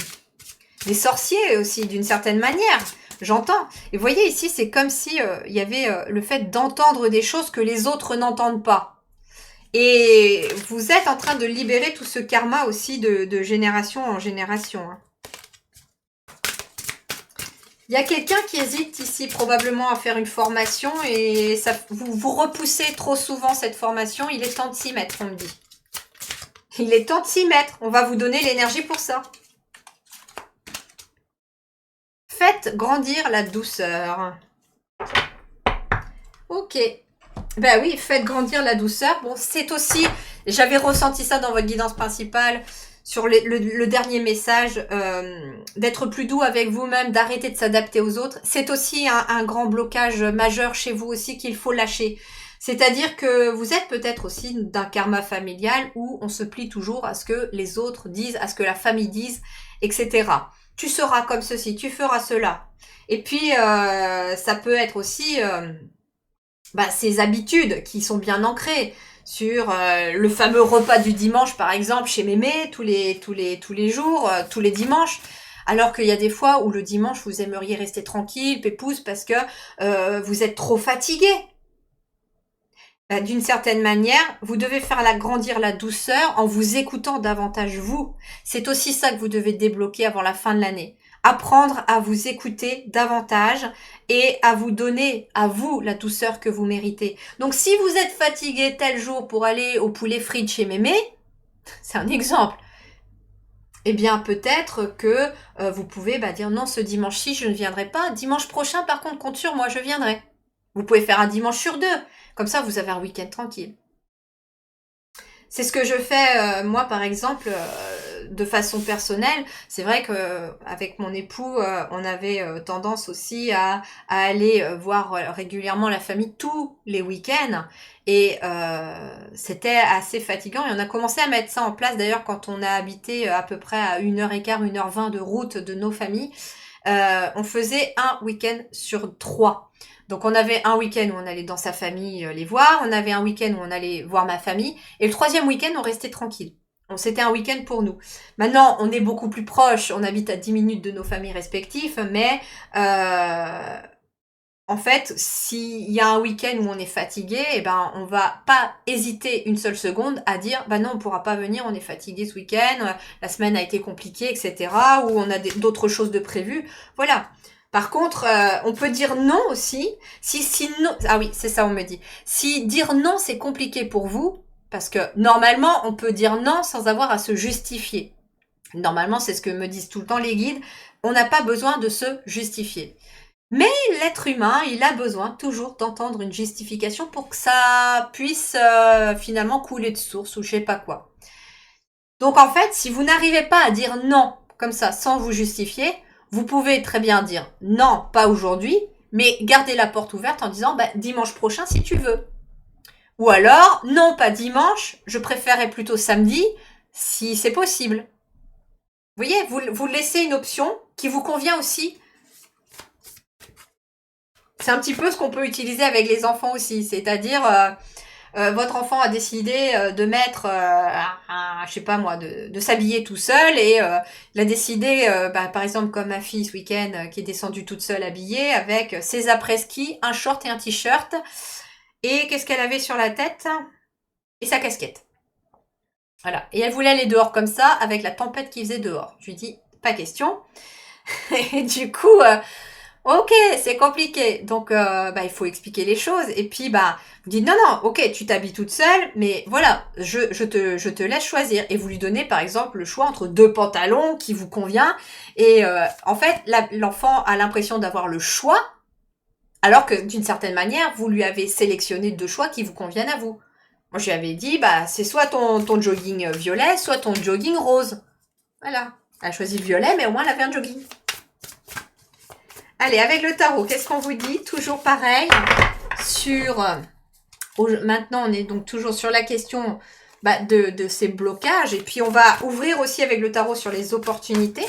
sorciers aussi, d'une certaine manière. J'entends. Et vous voyez, ici, c'est comme si il y avait le fait d'entendre des choses que les autres n'entendent pas. Et vous êtes en train de libérer tout ce karma aussi de génération en génération. Hein. Il y a quelqu'un qui hésite ici probablement à faire une formation et ça, vous repoussez trop souvent cette formation. Il est temps de s'y mettre, on me dit. Il est temps de s'y mettre. On va vous donner l'énergie pour ça. Faites grandir la douceur. Ok. Ben oui, faites grandir la douceur. Bon, c'est aussi... J'avais ressenti ça dans votre guidance principale, sur le dernier message, d'être plus doux avec vous-même, d'arrêter de s'adapter aux autres. C'est aussi un grand blocage majeur chez vous aussi qu'il faut lâcher. C'est-à-dire que vous êtes peut-être aussi d'un karma familial où on se plie toujours à ce que les autres disent, à ce que la famille dise, etc. Tu seras comme ceci, tu feras cela. Et puis, ça peut être aussi ces habitudes qui sont bien ancrées sur le fameux repas du dimanche, par exemple, chez Mémé, tous les jours, tous les dimanches. Alors qu'il y a des fois où le dimanche, vous aimeriez rester tranquille, pépouze, parce que vous êtes trop fatigué. D'une certaine manière, vous devez faire grandir la douceur en vous écoutant davantage vous. C'est aussi ça que vous devez débloquer avant la fin de l'année. Apprendre à vous écouter davantage et à vous donner à vous la douceur que vous méritez. Donc si vous êtes fatigué tel jour pour aller au poulet frit chez Mémé, c'est un exemple, eh bien peut-être que vous pouvez dire non, ce dimanche-ci je ne viendrai pas. Dimanche prochain par contre, compte sur moi, je viendrai. Vous pouvez faire un dimanche sur 2. Comme ça, vous avez un week-end tranquille. C'est ce que je fais, moi, par exemple, de façon personnelle. C'est vrai que avec mon époux, on avait tendance aussi à aller voir régulièrement la famille tous les week-ends. Et c'était assez fatigant. Et on a commencé à mettre ça en place, d'ailleurs, quand on a habité à peu près à 1h15, 1h20 de route de nos familles. On faisait un week-end sur 3. Donc on avait un week-end où on allait dans sa famille les voir, on avait un week-end où on allait voir ma famille, et le troisième week-end on restait tranquille. C'était un week-end pour nous. Maintenant, on est beaucoup plus proches, on habite à 10 minutes de nos familles respectives, mais en fait, s'il y a un week-end où on est fatigué, eh ben, on va pas hésiter une seule seconde à dire, bah non, on pourra pas venir, on est fatigué ce week-end, la semaine a été compliquée, etc., ou on a d'autres choses de prévues. Voilà. Par contre, on peut dire non aussi. Si non, ah oui, c'est ça, on me dit. Si dire non, c'est compliqué pour vous, parce que normalement, on peut dire non sans avoir à se justifier. Normalement, c'est ce que me disent tout le temps les guides. On n'a pas besoin de se justifier. Mais l'être humain, il a besoin toujours d'entendre une justification pour que ça puisse finalement couler de source ou je sais pas quoi. Donc en fait, si vous n'arrivez pas à dire non comme ça sans vous justifier, vous pouvez très bien dire non, pas aujourd'hui, mais garder la porte ouverte en disant bah, dimanche prochain si tu veux. Ou alors non, pas dimanche, je préférerais plutôt samedi si c'est possible. Vous voyez, vous laissez une option qui vous convient aussi. C'est un petit peu ce qu'on peut utiliser avec les enfants aussi, c'est-à-dire votre enfant a décidé de mettre, je sais pas moi, de s'habiller tout seul et il a décidé, par exemple comme ma fille ce week-end qui est descendue toute seule habillée avec ses après-ski, un short et un t-shirt et qu'est-ce qu'elle avait sur la tête et sa casquette. Voilà. Et elle voulait aller dehors comme ça avec la tempête qui faisait dehors. Je lui dis pas question. Et du coup, ok, c'est compliqué. Donc, il faut expliquer les choses. Et puis, vous dites, non, non, ok, tu t'habilles toute seule, mais voilà, je te laisse choisir. Et vous lui donnez, par exemple, le choix entre deux pantalons qui vous convient. Et en fait, l'enfant a l'impression d'avoir le choix, alors que d'une certaine manière, vous lui avez sélectionné deux choix qui vous conviennent à vous. Moi, je lui avais dit, c'est soit ton jogging violet, soit ton jogging rose. Voilà. Elle a choisi le violet, mais au moins, elle avait un jogging. Allez, avec le tarot, qu'est-ce qu'on vous dit? Toujours pareil. Maintenant, on est donc toujours sur la question de ces blocages. Et puis, on va ouvrir aussi avec le tarot sur les opportunités.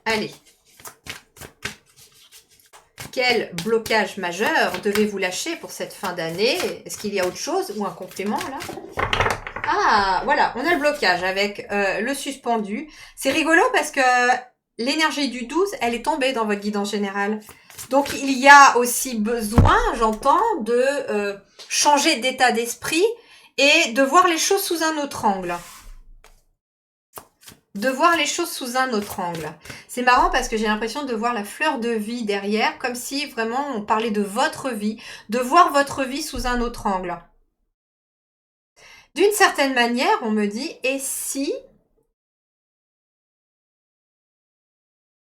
Allez. Quel blocage majeur devez-vous lâcher pour cette fin d'année? Est-ce qu'il y a autre chose ou un complément là? Ah, voilà, on a le blocage avec le suspendu. C'est rigolo parce que l'énergie du 12, elle est tombée dans votre guidance générale. Donc, il y a aussi besoin, j'entends, de changer d'état d'esprit et de voir les choses sous un autre angle. De voir les choses sous un autre angle. C'est marrant parce que j'ai l'impression de voir la fleur de vie derrière, comme si vraiment on parlait de votre vie, de voir votre vie sous un autre angle. D'une certaine manière, on me dit, et si,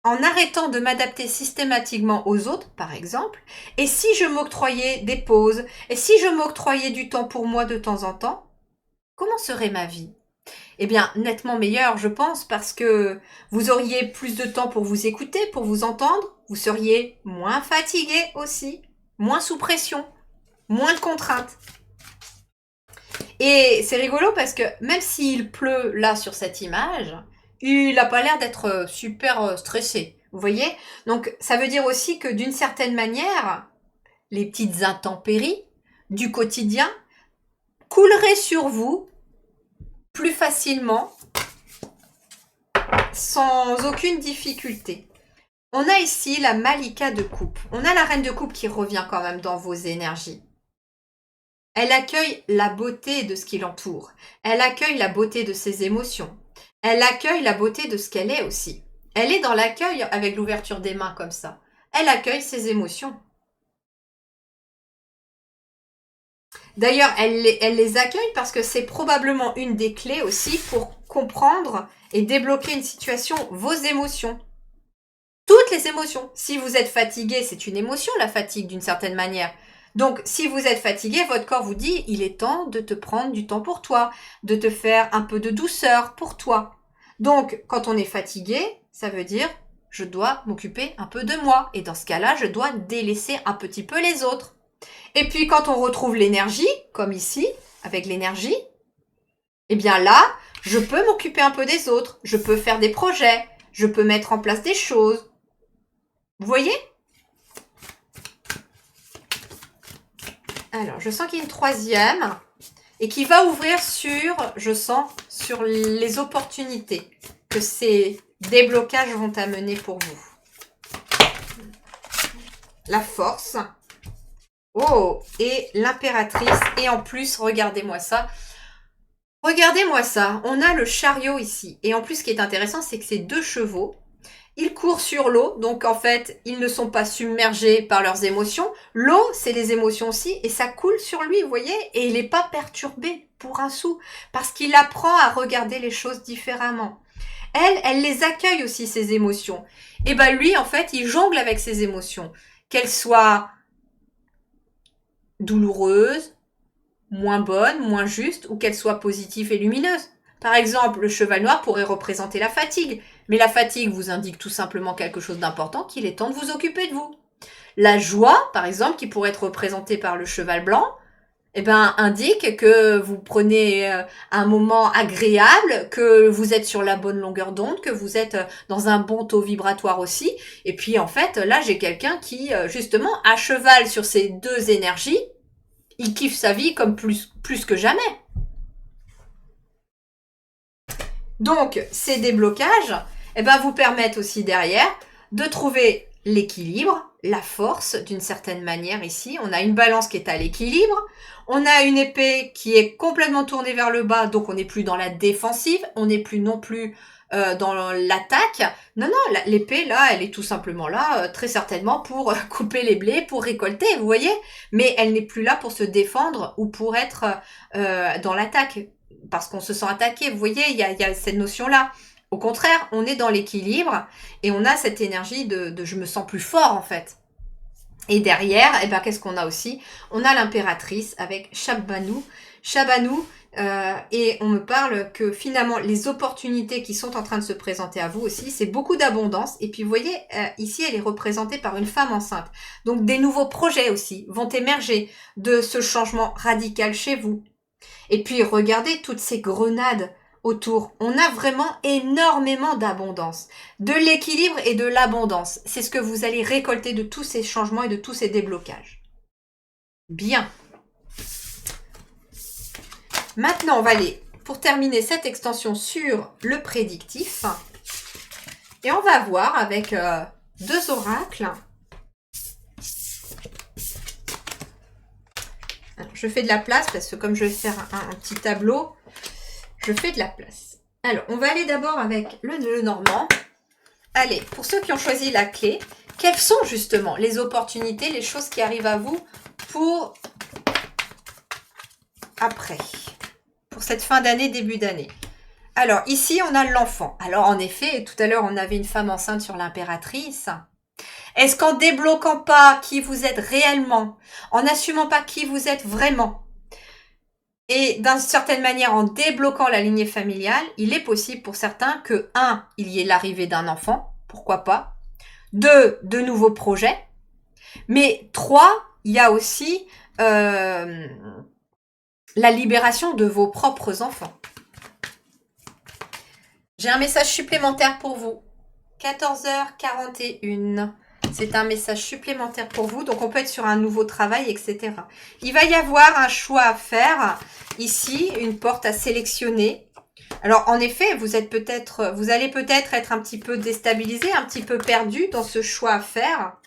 en arrêtant de m'adapter systématiquement aux autres, par exemple, et si je m'octroyais des pauses, et si je m'octroyais du temps pour moi de temps en temps, comment serait ma vie? Eh bien, nettement meilleure, je pense, parce que vous auriez plus de temps pour vous écouter, pour vous entendre, vous seriez moins fatigué aussi, moins sous pression, moins de contraintes. Et c'est rigolo parce que même s'il pleut là sur cette image, il n'a pas l'air d'être super stressé. Vous voyez? Donc ça veut dire aussi que d'une certaine manière, les petites intempéries du quotidien couleraient sur vous plus facilement, sans aucune difficulté. On a ici la Malika de coupe. On a la reine de coupe qui revient quand même dans vos énergies. Elle accueille la beauté de ce qui l'entoure. Elle accueille la beauté de ses émotions. Elle accueille la beauté de ce qu'elle est aussi. Elle est dans l'accueil avec l'ouverture des mains comme ça. Elle accueille ses émotions. D'ailleurs, elle les accueille parce que c'est probablement une des clés aussi pour comprendre et débloquer une situation, vos émotions. Toutes les émotions. Si vous êtes fatigué, c'est une émotion, la fatigue, d'une certaine manière. Donc, si vous êtes fatigué, votre corps vous dit, il est temps de te prendre du temps pour toi, de te faire un peu de douceur pour toi. Donc, quand on est fatigué, ça veut dire, je dois m'occuper un peu de moi. Et dans ce cas-là, je dois délaisser un petit peu les autres. Et puis, quand on retrouve l'énergie, comme ici, avec l'énergie, eh bien là, je peux m'occuper un peu des autres. Je peux faire des projets. Je peux mettre en place des choses. Vous voyez? Alors, je sens qu'il y a une troisième et qui va ouvrir sur, je sens, sur les opportunités que ces déblocages vont amener pour vous. La force. Oh, et l'impératrice. Et en plus, regardez-moi ça. Regardez-moi ça. On a le chariot ici. Et en plus, ce qui est intéressant, c'est que ces deux chevaux, ils courent sur l'eau. Donc, en fait, ils ne sont pas submergés par leurs émotions. L'eau, c'est les émotions aussi. Et ça coule sur lui, vous voyez. Et il n'est pas perturbé pour un sou. Parce qu'il apprend à regarder les choses différemment. Elle les accueille aussi, ses émotions. Et ben lui, en fait, il jongle avec ses émotions. Qu'elles soient douloureuses, moins bonnes, moins justes, ou qu'elles soient positives et lumineuses. Par exemple, le cheval noir pourrait représenter la fatigue. Mais la fatigue vous indique tout simplement quelque chose d'important, qu'il est temps de vous occuper de vous. La joie, par exemple, qui pourrait être représentée par le cheval blanc, eh ben, indique que vous prenez un moment agréable, que vous êtes sur la bonne longueur d'onde, que vous êtes dans un bon taux vibratoire aussi. Et puis, en fait, là, j'ai quelqu'un qui, justement, à cheval sur ces deux énergies, il kiffe sa vie comme plus que jamais. Donc, ces déblocages, eh ben, vous permettent aussi derrière de trouver l'équilibre, la force d'une certaine manière ici. On a une balance qui est à l'équilibre. On a une épée qui est complètement tournée vers le bas, donc on n'est plus dans la défensive, on n'est plus non plus dans l'attaque. Non, non, l'épée là, elle est tout simplement là, très certainement pour couper les blés, pour récolter, vous voyez. Mais elle n'est plus là pour se défendre ou pour être dans l'attaque, parce qu'on se sent attaqué. Vous voyez, il y a cette notion-là. Au contraire, on est dans l'équilibre et on a cette énergie de je me sens plus fort en fait. Et derrière, eh ben, qu'est-ce qu'on a aussi? On a l'impératrice avec Shabbanou. Et on me parle que finalement, les opportunités qui sont en train de se présenter à vous aussi, c'est beaucoup d'abondance. Et puis, vous voyez, ici, elle est représentée par une femme enceinte. Donc, des nouveaux projets aussi vont émerger de ce changement radical chez vous. Et puis, regardez toutes ces grenades autour. On a vraiment énormément d'abondance, de l'équilibre et de l'abondance. C'est ce que vous allez récolter de tous ces changements et de tous ces déblocages. Bien. Maintenant, on va aller, pour terminer cette extension sur le prédictif, et on va voir avec deux oracles. Je fais de la place parce que comme je vais faire un petit tableau, je fais de la place. Alors, on va aller d'abord avec le normand. Allez, pour ceux qui ont choisi la clé, quelles sont justement les opportunités, les choses qui arrivent à vous pour après, pour cette fin d'année, début d'année? Alors, ici, on a l'enfant. Alors, en effet, tout à l'heure, on avait une femme enceinte sur l'impératrice. Est-ce qu'en débloquant pas qui vous êtes réellement, en n'assumant pas qui vous êtes vraiment, et d'une certaine manière, en débloquant la lignée familiale, il est possible pour certains que, 1, il y ait l'arrivée d'un enfant, pourquoi pas, 2, de nouveaux projets, mais 3, il y a aussi la libération de vos propres enfants. J'ai un message supplémentaire pour vous. 14h41. C'est un message supplémentaire pour vous. Donc, on peut être sur un nouveau travail, etc. Il va y avoir un choix à faire. Ici, une porte à sélectionner. Alors, en effet, vous allez peut-être être un petit peu déstabilisé, un petit peu perdu dans ce choix à faire.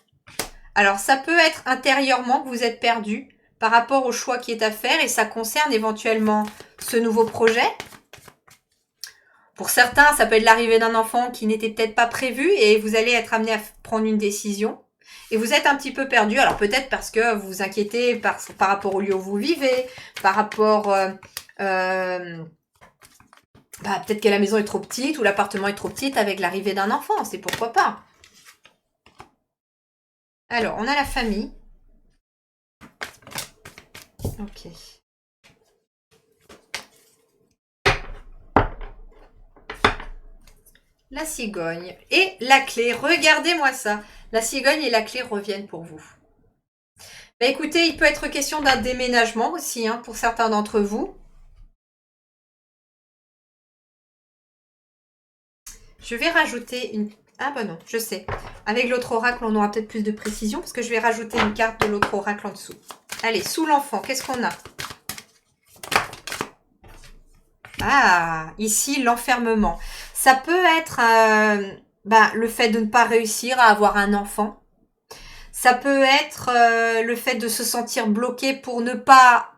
Alors, ça peut être intérieurement que vous êtes perdu par rapport au choix qui est à faire et ça concerne éventuellement ce nouveau projet. Pour certains, ça peut être l'arrivée d'un enfant qui n'était peut-être pas prévu et vous allez être amené à prendre une décision. Et vous êtes un petit peu perdu. Alors peut-être parce que vous vous inquiétez par rapport au lieu où vous vivez, par rapport... peut-être que la maison est trop petite ou l'appartement est trop petit avec l'arrivée d'un enfant. C'est pourquoi pas. Alors, on a la famille. Ok. La cigogne et la clé. Regardez-moi ça. La cigogne et la clé reviennent pour vous. Bah écoutez, il peut être question d'un déménagement aussi pour certains d'entre vous. Je vais rajouter une... Ah bah non, je sais. Avec l'autre oracle, on aura peut-être plus de précision parce que je vais rajouter une carte de l'autre oracle en dessous. Allez, sous l'enfant, qu'est-ce qu'on a? Ah, ici, l'enfermement. Ça peut être le fait de ne pas réussir à avoir un enfant. Ça peut être le fait de se sentir bloqué pour ne pas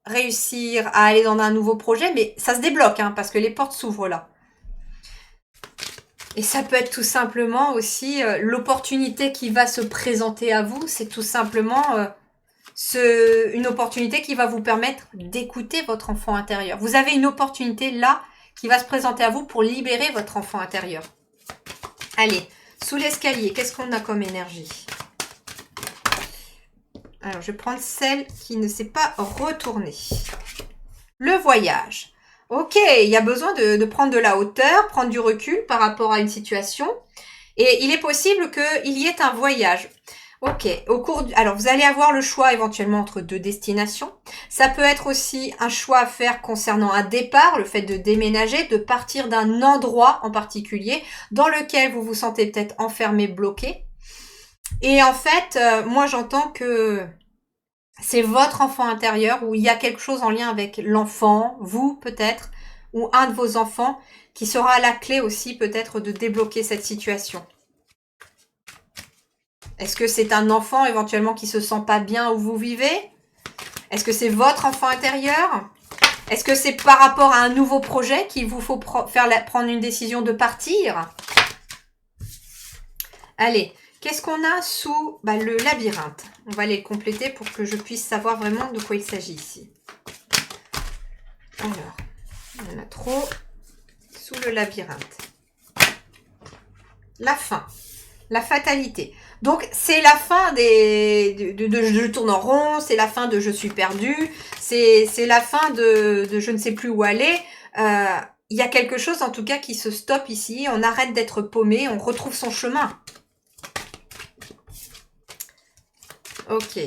réussir à aller dans un nouveau projet, mais ça se débloque, hein, parce que les portes s'ouvrent là. Et ça peut être tout simplement aussi l'opportunité qui va se présenter à vous, c'est tout simplement une opportunité qui va vous permettre d'écouter votre enfant intérieur. Vous avez une opportunité là qui va se présenter à vous pour libérer votre enfant intérieur. Allez, sous l'escalier, qu'est-ce qu'on a comme énergie? Alors, je vais prendre celle qui ne s'est pas retournée. Le voyage. Ok, il y a besoin de prendre de la hauteur, prendre du recul par rapport à une situation. Et il est possible qu'il y ait un voyage. Ok, alors vous allez avoir le choix éventuellement entre deux destinations. Ça peut être aussi un choix à faire concernant un départ, le fait de déménager, de partir d'un endroit en particulier dans lequel vous vous sentez peut-être enfermé, bloqué. Et en fait, moi j'entends que c'est votre enfant intérieur ou il y a quelque chose en lien avec l'enfant, vous peut-être, ou un de vos enfants qui sera la clé aussi peut-être de débloquer cette situation. Est-ce que c'est un enfant éventuellement qui se sent pas bien où vous vivez? Est-ce que c'est votre enfant intérieur? Est-ce que c'est par rapport à un nouveau projet qu'il vous faut prendre une décision de partir? Allez, qu'est-ce qu'on a sous le labyrinthe? On va aller le compléter pour que je puisse savoir vraiment de quoi il s'agit ici. Alors, il y en a trop sous le labyrinthe. La fin, la fatalité. Donc, c'est la fin de je tourne en rond, c'est la fin de je suis perdu, c'est la fin de je ne sais plus où aller. Il y a quelque chose, en tout cas, qui se stoppe ici. On arrête d'être paumé, on retrouve son chemin. Ok.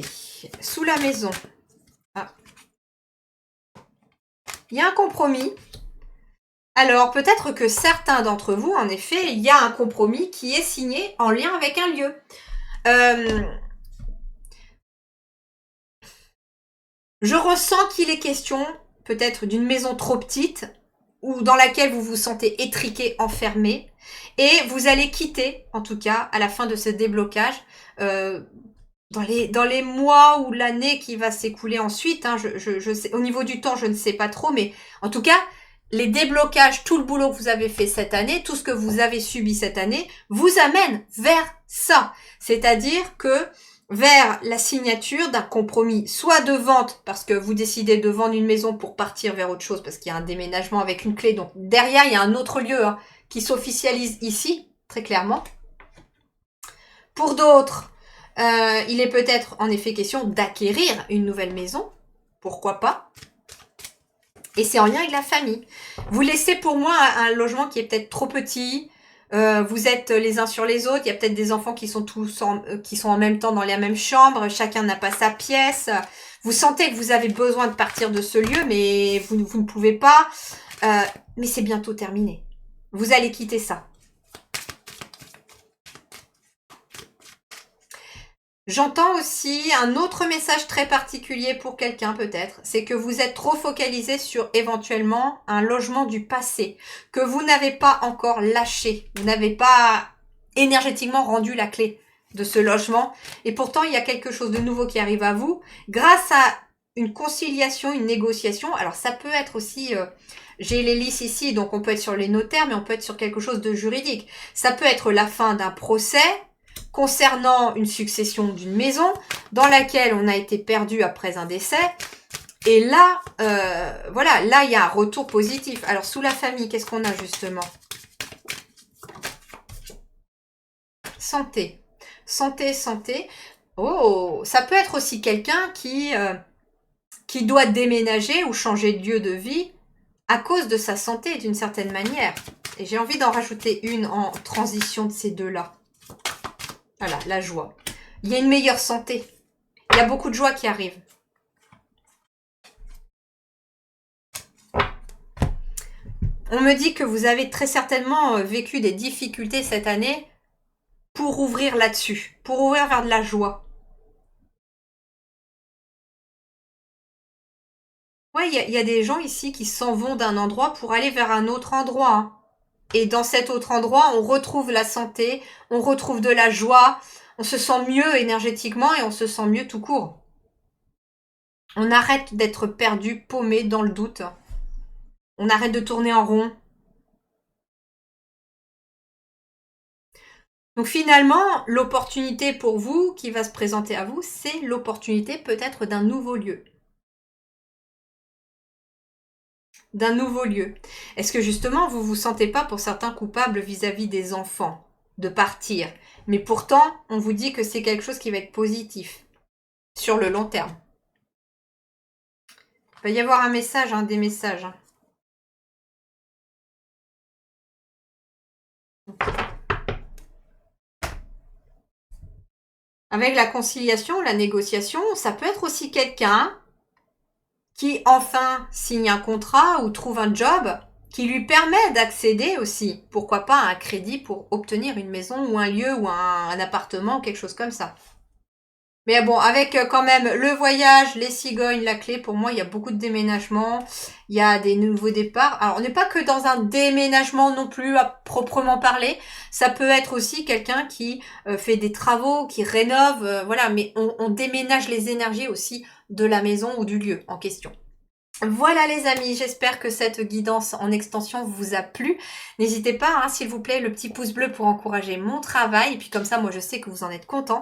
Sous la maison. Ah. Il y a un compromis. Alors, peut-être que certains d'entre vous, en effet, il y a un compromis qui est signé en lien avec un lieu. Je ressens qu'il est question peut-être d'une maison trop petite ou dans laquelle vous vous sentez étriqué, enfermé, et vous allez quitter, en tout cas, à la fin de ce déblocage, dans les mois ou l'année qui va s'écouler ensuite. Hein, je sais, au niveau du temps, je ne sais pas trop, mais en tout cas, les déblocages, tout le boulot que vous avez fait cette année, tout ce que vous avez subi cette année, vous amène vers ça. C'est-à-dire que vers la signature d'un compromis, soit de vente, parce que vous décidez de vendre une maison pour partir vers autre chose, parce qu'il y a un déménagement avec une clé. Donc derrière, il y a un autre lieu qui s'officialise ici, très clairement. Pour d'autres, il est peut-être en effet question d'acquérir une nouvelle maison. Pourquoi pas? Et c'est en lien avec la famille. Vous laissez pour moi un logement qui est peut-être trop petit. Vous êtes les uns sur les autres. Il y a peut-être des enfants qui sont qui sont en même temps dans la même chambre. Chacun n'a pas sa pièce. Vous sentez que vous avez besoin de partir de ce lieu, mais vous ne pouvez pas. Mais c'est bientôt terminé. Vous allez quitter ça. J'entends aussi un autre message très particulier pour quelqu'un peut-être, c'est que vous êtes trop focalisé sur éventuellement un logement du passé, que vous n'avez pas encore lâché, vous n'avez pas énergétiquement rendu la clé de ce logement, et pourtant il y a quelque chose de nouveau qui arrive à vous, grâce à une conciliation, une négociation. Alors ça peut être aussi, j'ai les listes ici, donc on peut être sur les notaires, mais on peut être sur quelque chose de juridique. Ça peut être la fin d'un procès, concernant une succession d'une maison dans laquelle on a été perdu après un décès. Et là, voilà, là, il y a un retour positif. Alors, sous la famille, qu'est-ce qu'on a justement? Santé. Santé, santé. Oh, ça peut être aussi quelqu'un qui doit déménager ou changer de lieu de vie à cause de sa santé d'une certaine manière. Et j'ai envie d'en rajouter une en transition de ces deux-là. Voilà, la joie. Il y a une meilleure santé. Il y a beaucoup de joie qui arrive. On me dit que vous avez très certainement vécu des difficultés cette année pour ouvrir là-dessus, pour ouvrir vers de la joie. Ouais, il y a des gens ici qui s'en vont d'un endroit pour aller vers un autre endroit, hein. Et dans cet autre endroit, on retrouve la santé, on retrouve de la joie, on se sent mieux énergétiquement et on se sent mieux tout court. On arrête d'être perdu, paumé dans le doute. On arrête de tourner en rond. Donc finalement, l'opportunité pour vous qui va se présenter à vous, c'est l'opportunité peut-être d'un nouveau lieu. D'un nouveau lieu. Est-ce que justement vous vous sentez pas pour certains coupables vis-à-vis des enfants de partir, mais pourtant on vous dit que c'est quelque chose qui va être positif sur le long terme. Il va y avoir un message, des messages. Avec la conciliation, la négociation, ça peut être aussi quelqu'un qui enfin signe un contrat ou trouve un job qui lui permet d'accéder aussi, pourquoi pas, à un crédit pour obtenir une maison ou un lieu ou un appartement, quelque chose comme ça. Mais bon, avec quand même le voyage, les cigognes, la clé, pour moi, il y a beaucoup de déménagements, il y a des nouveaux départs. Alors, on n'est pas que dans un déménagement non plus à proprement parler. Ça peut être aussi quelqu'un qui fait des travaux, qui rénove, voilà. Mais on déménage les énergies aussi de la maison ou du lieu en question. Voilà les amis, j'espère que cette guidance en extension vous a plu. N'hésitez pas, s'il vous plaît, le petit pouce bleu pour encourager mon travail. Et puis comme ça, moi, je sais que vous en êtes content.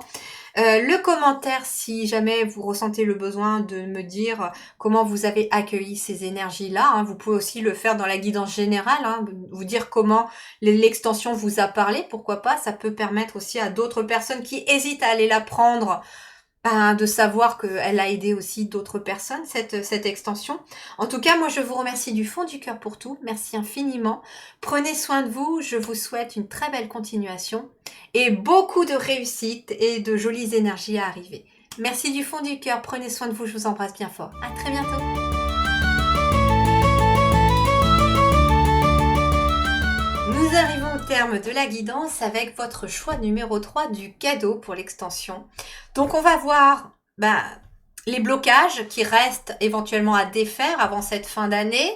Le commentaire, si jamais vous ressentez le besoin de me dire comment vous avez accueilli ces énergies-là. Vous pouvez aussi le faire dans la guidance générale, vous dire comment l'extension vous a parlé. Pourquoi pas, ça peut permettre aussi à d'autres personnes qui hésitent à aller la prendre de savoir qu'elle a aidé aussi d'autres personnes, cette extension. En tout cas, moi, je vous remercie du fond du cœur pour tout. Merci infiniment. Prenez soin de vous. Je vous souhaite une très belle continuation et beaucoup de réussite et de jolies énergies à arriver. Merci du fond du cœur. Prenez soin de vous. Je vous embrasse bien fort. À très bientôt. Nous arrivons au terme de la guidance avec votre choix numéro 3 du cadeau pour l'extension. Donc on va voir les blocages qui restent éventuellement à défaire avant cette fin d'année.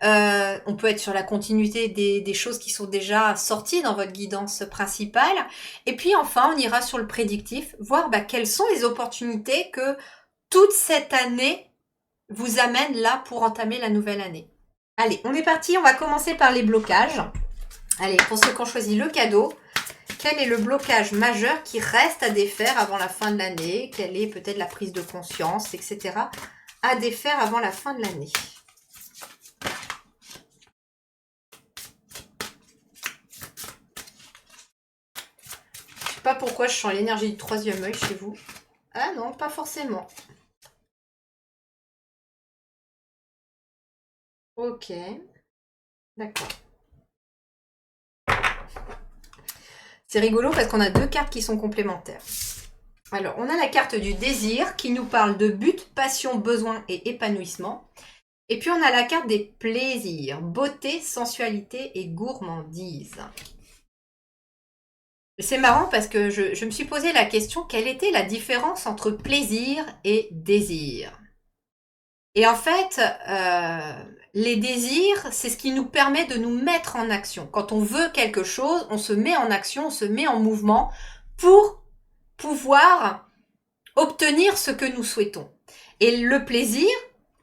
On peut être sur la continuité des choses qui sont déjà sorties dans votre guidance principale. Et puis enfin, on ira sur le prédictif, voir quelles sont les opportunités que toute cette année vous amène là pour entamer la nouvelle année. Allez, on est parti, on va commencer par les blocages. Allez, pour ceux qui ont choisi le cadeau, quel est le blocage majeur qui reste à défaire avant la fin de l'année? Quelle est peut-être la prise de conscience, etc. à défaire avant la fin de l'année? Je sais pas pourquoi je sens l'énergie du troisième œil chez vous. Ah non, pas forcément. Ok. D'accord. C'est rigolo parce qu'on a deux cartes qui sont complémentaires. Alors, on a la carte du désir qui nous parle de but, passion, besoin et épanouissement. Et puis, on a la carte des plaisirs, beauté, sensualité et gourmandise. C'est marrant parce que je me suis posé la question, quelle était la différence entre plaisir et désir? Et en fait, les désirs, c'est ce qui nous permet de nous mettre en action. Quand on veut quelque chose, on se met en action, on se met en mouvement pour pouvoir obtenir ce que nous souhaitons. Et le plaisir,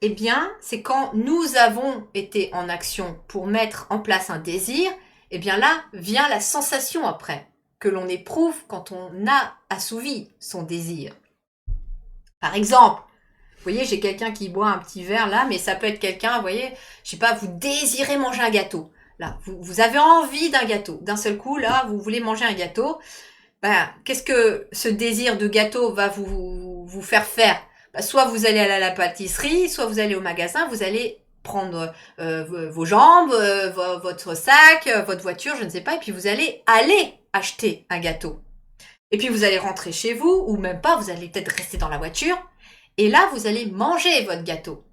eh bien, c'est quand nous avons été en action pour mettre en place un désir, eh bien là vient la sensation après, que l'on éprouve quand on a assouvi son désir. Par exemple, vous voyez, j'ai quelqu'un qui boit un petit verre là, mais ça peut être quelqu'un, vous voyez, je sais pas, vous désirez manger un gâteau. Là, vous avez envie d'un gâteau. D'un seul coup, là, vous voulez manger un gâteau. Qu'est-ce que ce désir de gâteau va vous faire faire? Soit vous allez aller à la pâtisserie, soit vous allez au magasin, vous allez prendre vos jambes, votre sac, votre voiture, je ne sais pas, et puis vous allez aller acheter un gâteau. Et puis vous allez rentrer chez vous, ou même pas, vous allez peut-être rester dans la voiture, et là, vous allez manger votre gâteau.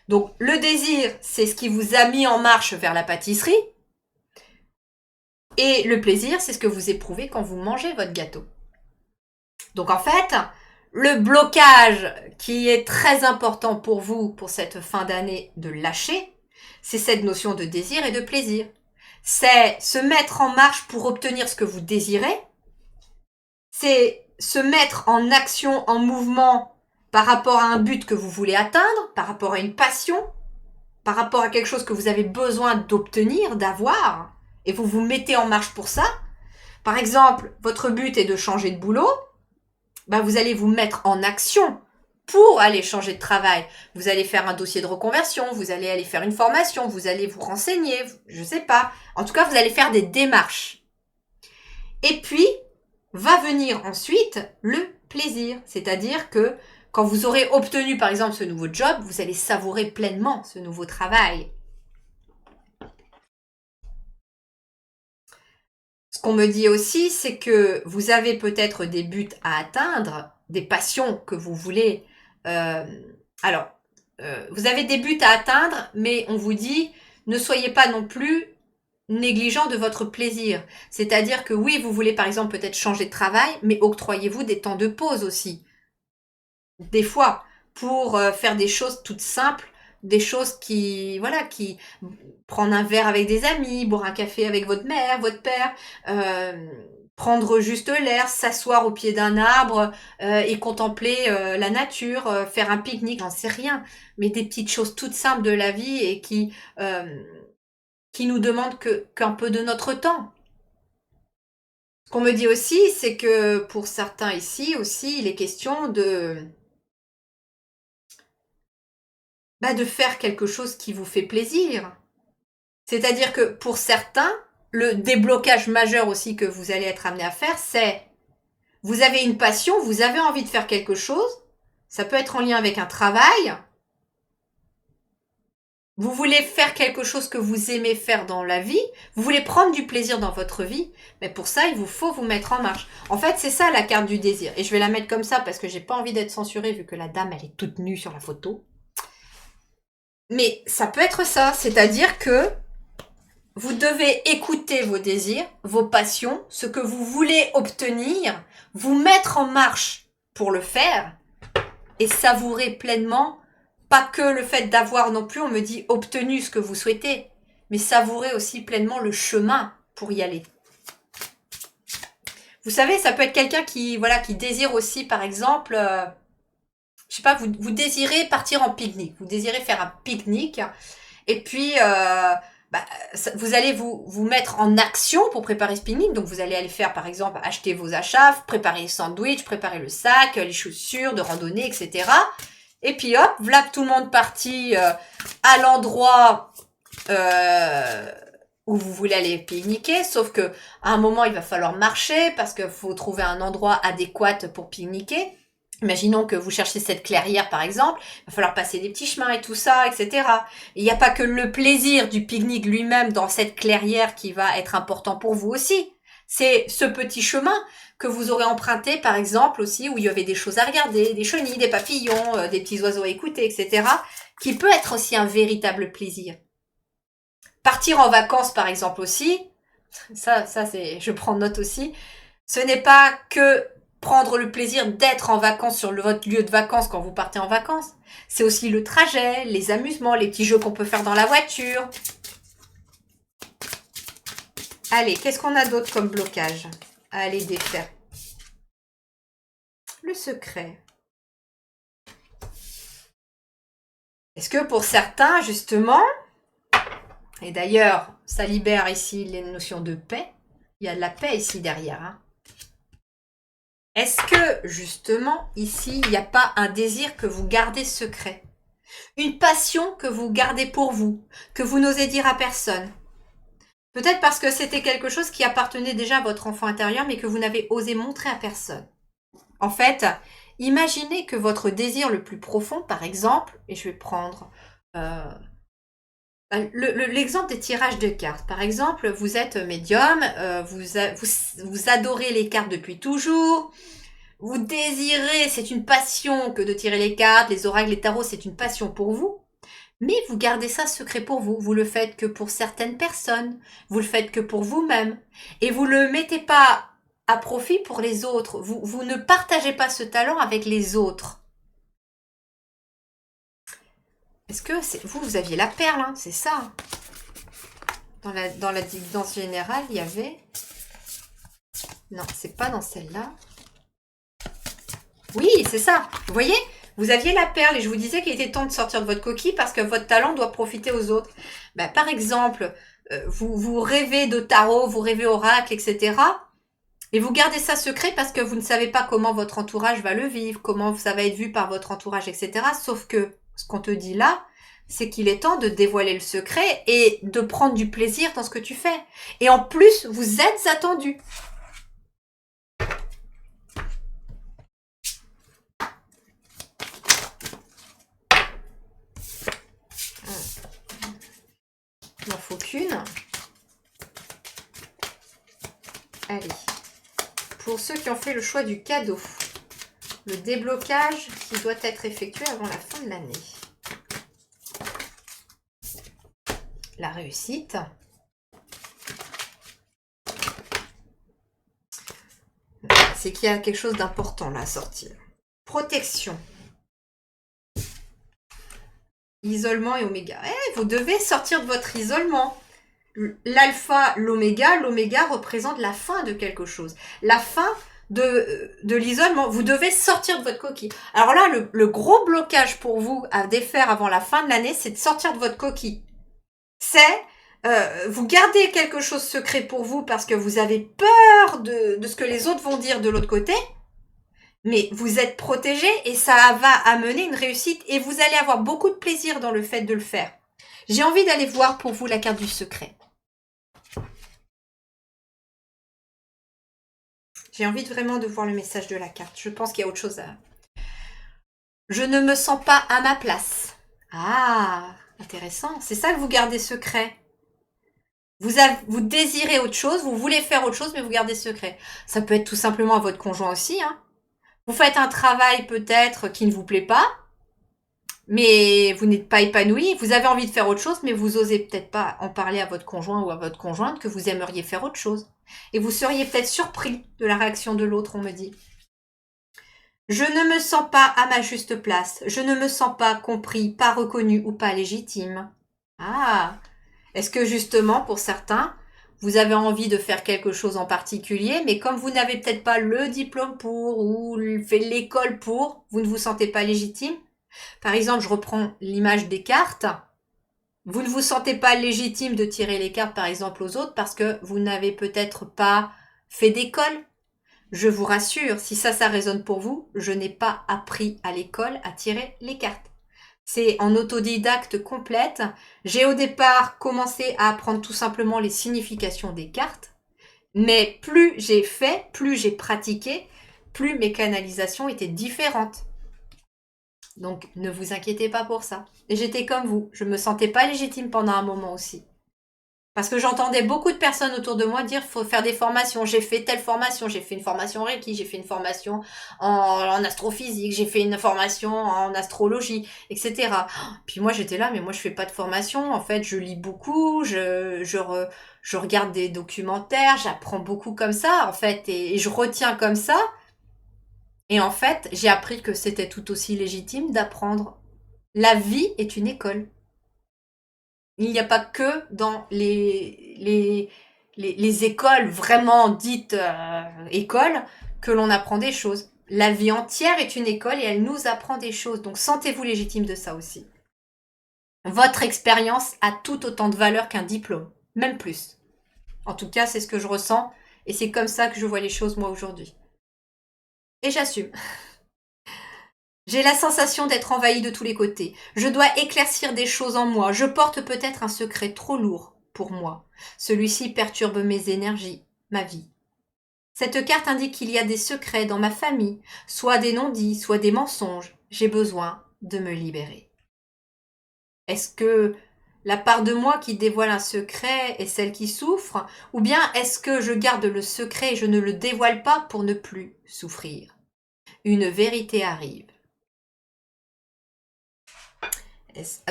Donc, le désir, c'est ce qui vous a mis en marche vers la pâtisserie. Et le plaisir, c'est ce que vous éprouvez quand vous mangez votre gâteau. Donc, en fait, le blocage qui est très important pour vous pour cette fin d'année de lâcher, c'est cette notion de désir et de plaisir. C'est se mettre en marche pour obtenir ce que vous désirez. C'est se mettre en action, en mouvement par rapport à un but que vous voulez atteindre, par rapport à une passion, par rapport à quelque chose que vous avez besoin d'obtenir, d'avoir, et vous vous mettez en marche pour ça. Par exemple, votre but est de changer de boulot, ben vous allez vous mettre en action pour aller changer de travail. Vous allez faire un dossier de reconversion, vous allez aller faire une formation, vous allez vous renseigner, je sais pas. En tout cas, vous allez faire des démarches. Et puis, va venir ensuite le plaisir. C'est-à-dire que quand vous aurez obtenu, par exemple, ce nouveau job, vous allez savourer pleinement ce nouveau travail. Ce qu'on me dit aussi, c'est que vous avez peut-être des buts à atteindre, des passions que vous voulez. Vous avez des buts à atteindre, mais on vous dit, ne soyez pas non plus négligent de votre plaisir. C'est-à-dire que oui, vous voulez par exemple peut-être changer de travail, mais octroyez-vous des temps de pause aussi. Des fois, pour faire des choses toutes simples, des choses qui prendre un verre avec des amis, boire un café avec votre mère, votre père, prendre juste l'air, s'asseoir au pied d'un arbre et contempler la nature, faire un pique-nique, j'en sais rien, mais des petites choses toutes simples de la vie et qui nous demandent qu'un peu de notre temps. Ce qu'on me dit aussi, c'est que pour certains ici aussi, il est question de faire quelque chose qui vous fait plaisir. C'est-à-dire que pour certains, le déblocage majeur aussi que vous allez être amené à faire, c'est vous avez une passion, vous avez envie de faire quelque chose, ça peut être en lien avec un travail, vous voulez faire quelque chose que vous aimez faire dans la vie, vous voulez prendre du plaisir dans votre vie, mais pour ça, il vous faut vous mettre en marche. En fait, c'est ça la carte du désir. Et je vais la mettre comme ça parce que j'ai pas envie d'être censurée vu que la dame, elle est toute nue sur la photo. Mais ça peut être ça, c'est-à-dire que vous devez écouter vos désirs, vos passions, ce que vous voulez obtenir, vous mettre en marche pour le faire et savourer pleinement, pas que le fait d'avoir non plus, on me dit obtenu ce que vous souhaitez, mais savourer aussi pleinement le chemin pour y aller. Vous savez, ça peut être quelqu'un qui désire aussi, par exemple, je sais pas, vous désirez partir en pique-nique, vous désirez faire un pique-nique, et puis vous allez vous mettre en action pour préparer ce pique-nique. Donc vous allez aller faire, par exemple, acheter vos achats, préparer les sandwichs, préparer le sac, les chaussures de randonnée, etc. Et puis hop, voilà tout le monde parti à l'endroit où vous voulez aller pique-niquer. Sauf que à un moment, il va falloir marcher parce qu'il faut trouver un endroit adéquat pour pique-niquer. Imaginons que vous cherchez cette clairière, par exemple, il va falloir passer des petits chemins et tout ça, etc. Il n'y a pas que le plaisir du pique-nique lui-même dans cette clairière qui va être important pour vous aussi. C'est ce petit chemin que vous aurez emprunté, par exemple, aussi, où il y avait des choses à regarder, des chenilles, des papillons, des petits oiseaux à écouter, etc., qui peut être aussi un véritable plaisir. Partir en vacances, par exemple, aussi, ça c'est, je prends note aussi, ce n'est pas que prendre le plaisir d'être en vacances sur votre lieu de vacances quand vous partez en vacances. C'est aussi le trajet, les amusements, les petits jeux qu'on peut faire dans la voiture. Allez, qu'est-ce qu'on a d'autre comme blocage à aller défaire? Le secret. Est-ce que pour certains, justement, et d'ailleurs, ça libère ici les notions de paix, il y a de la paix ici derrière, hein. Est-ce que, justement, ici, il n'y a pas un désir que vous gardez secret? Une passion que vous gardez pour vous, que vous n'osez dire à personne? Peut-être parce que c'était quelque chose qui appartenait déjà à votre enfant intérieur, mais que vous n'avez osé montrer à personne. En fait, imaginez que votre désir le plus profond, par exemple, et je vais prendre l'exemple des tirages de cartes. Par exemple, vous êtes médium, vous adorez les cartes depuis toujours, vous désirez, c'est une passion que de tirer les cartes, les oracles, les tarots, c'est une passion pour vous. Mais vous gardez ça secret pour vous. Vous le faites que pour certaines personnes. Vous le faites que pour vous-même. Et vous le mettez pas à profit pour les autres. Vous ne partagez pas ce talent avec les autres. Est-ce que vous aviez la perle, hein, c'est ça. Dans la guidance générale, il y avait... Non, c'est pas dans celle-là. Oui, c'est ça. Vous voyez, vous aviez la perle et je vous disais qu'il était temps de sortir de votre coquille parce que votre talent doit profiter aux autres. Ben, par exemple, vous rêvez de tarot, vous rêvez oracle, etc. Et vous gardez ça secret parce que vous ne savez pas comment votre entourage va le vivre, comment ça va être vu par votre entourage, etc. Sauf que ce qu'on te dit là, c'est qu'il est temps de dévoiler le secret et de prendre du plaisir dans ce que tu fais. Et en plus, vous êtes attendu. Il n'en faut qu'une. Allez. Pour ceux qui ont fait le choix du cadeau, le déblocage qui doit être effectué avant la fin de l'année. La réussite. C'est qu'il y a quelque chose d'important là à sortir. Protection. Isolement et oméga. Vous devez sortir de votre isolement. L'alpha, l'oméga représente la fin de quelque chose. La fin de l'isolement. Vous devez sortir de votre coquille. Alors là, le gros blocage pour vous à défaire avant la fin de l'année, c'est de sortir de votre coquille. C'est, vous gardez quelque chose secret pour vous parce que vous avez peur de ce que les autres vont dire de l'autre côté. Mais vous êtes protégé et ça va amener une réussite et vous allez avoir beaucoup de plaisir dans le fait de le faire. J'ai envie d'aller voir pour vous la carte du secret. J'ai envie vraiment de voir le message de la carte. Je pense qu'il y a autre chose à... Je ne me sens pas à ma place. Ah, intéressant. C'est ça que vous gardez secret. Vous désirez autre chose, vous voulez faire autre chose, mais vous gardez secret. Ça peut être tout simplement à votre conjoint aussi, hein. Vous faites un travail peut-être qui ne vous plaît pas, mais vous n'êtes pas épanoui. Vous avez envie de faire autre chose, mais vous osez peut-être pas en parler à votre conjoint ou à votre conjointe que vous aimeriez faire autre chose. Et vous seriez peut-être surpris de la réaction de l'autre, on me dit. Je ne me sens pas à ma juste place. Je ne me sens pas compris, pas reconnu ou pas légitime. Ah, est-ce que justement, pour certains, vous avez envie de faire quelque chose en particulier, mais comme vous n'avez peut-être pas le diplôme pour ou fait l'école pour, vous ne vous sentez pas légitime? Par exemple, je reprends l'image des cartes. Vous ne vous sentez pas légitime de tirer les cartes, par exemple, aux autres parce que vous n'avez peut-être pas fait d'école. Je vous rassure, si ça résonne pour vous, je n'ai pas appris à l'école à tirer les cartes. C'est en autodidacte complète. J'ai au départ commencé à apprendre tout simplement les significations des cartes. Mais plus j'ai fait, plus j'ai pratiqué, plus mes canalisations étaient différentes. Donc ne vous inquiétez pas pour ça. Et j'étais comme vous, je me sentais pas légitime pendant un moment aussi. Parce que j'entendais beaucoup de personnes autour de moi dire faut faire des formations. J'ai fait telle formation, j'ai fait une formation Reiki, j'ai fait une formation en astrophysique, j'ai fait une formation en astrologie, etc. Puis moi j'étais là, mais moi je fais pas de formation. En fait, je lis beaucoup, je regarde des documentaires, j'apprends beaucoup comme ça, en fait, et je retiens comme ça. Et en fait, j'ai appris que c'était tout aussi légitime d'apprendre. La vie est une école. Il n'y a pas que dans les écoles vraiment dites écoles que l'on apprend des choses. La vie entière est une école et elle nous apprend des choses. Donc sentez-vous légitime de ça aussi. Votre expérience a tout autant de valeur qu'un diplôme, même plus. En tout cas, c'est ce que je ressens et c'est comme ça que je vois les choses moi aujourd'hui. Et j'assume. J'ai la sensation d'être envahie de tous les côtés. Je dois éclaircir des choses en moi. Je porte peut-être un secret trop lourd pour moi. Celui-ci perturbe mes énergies, ma vie. Cette carte indique qu'il y a des secrets dans ma famille, soit des non-dits, soit des mensonges. J'ai besoin de me libérer. Est-ce que la part de moi qui dévoile un secret est celle qui souffre, ou bien est-ce que je garde le secret et je ne le dévoile pas pour ne plus souffrir? Une vérité arrive.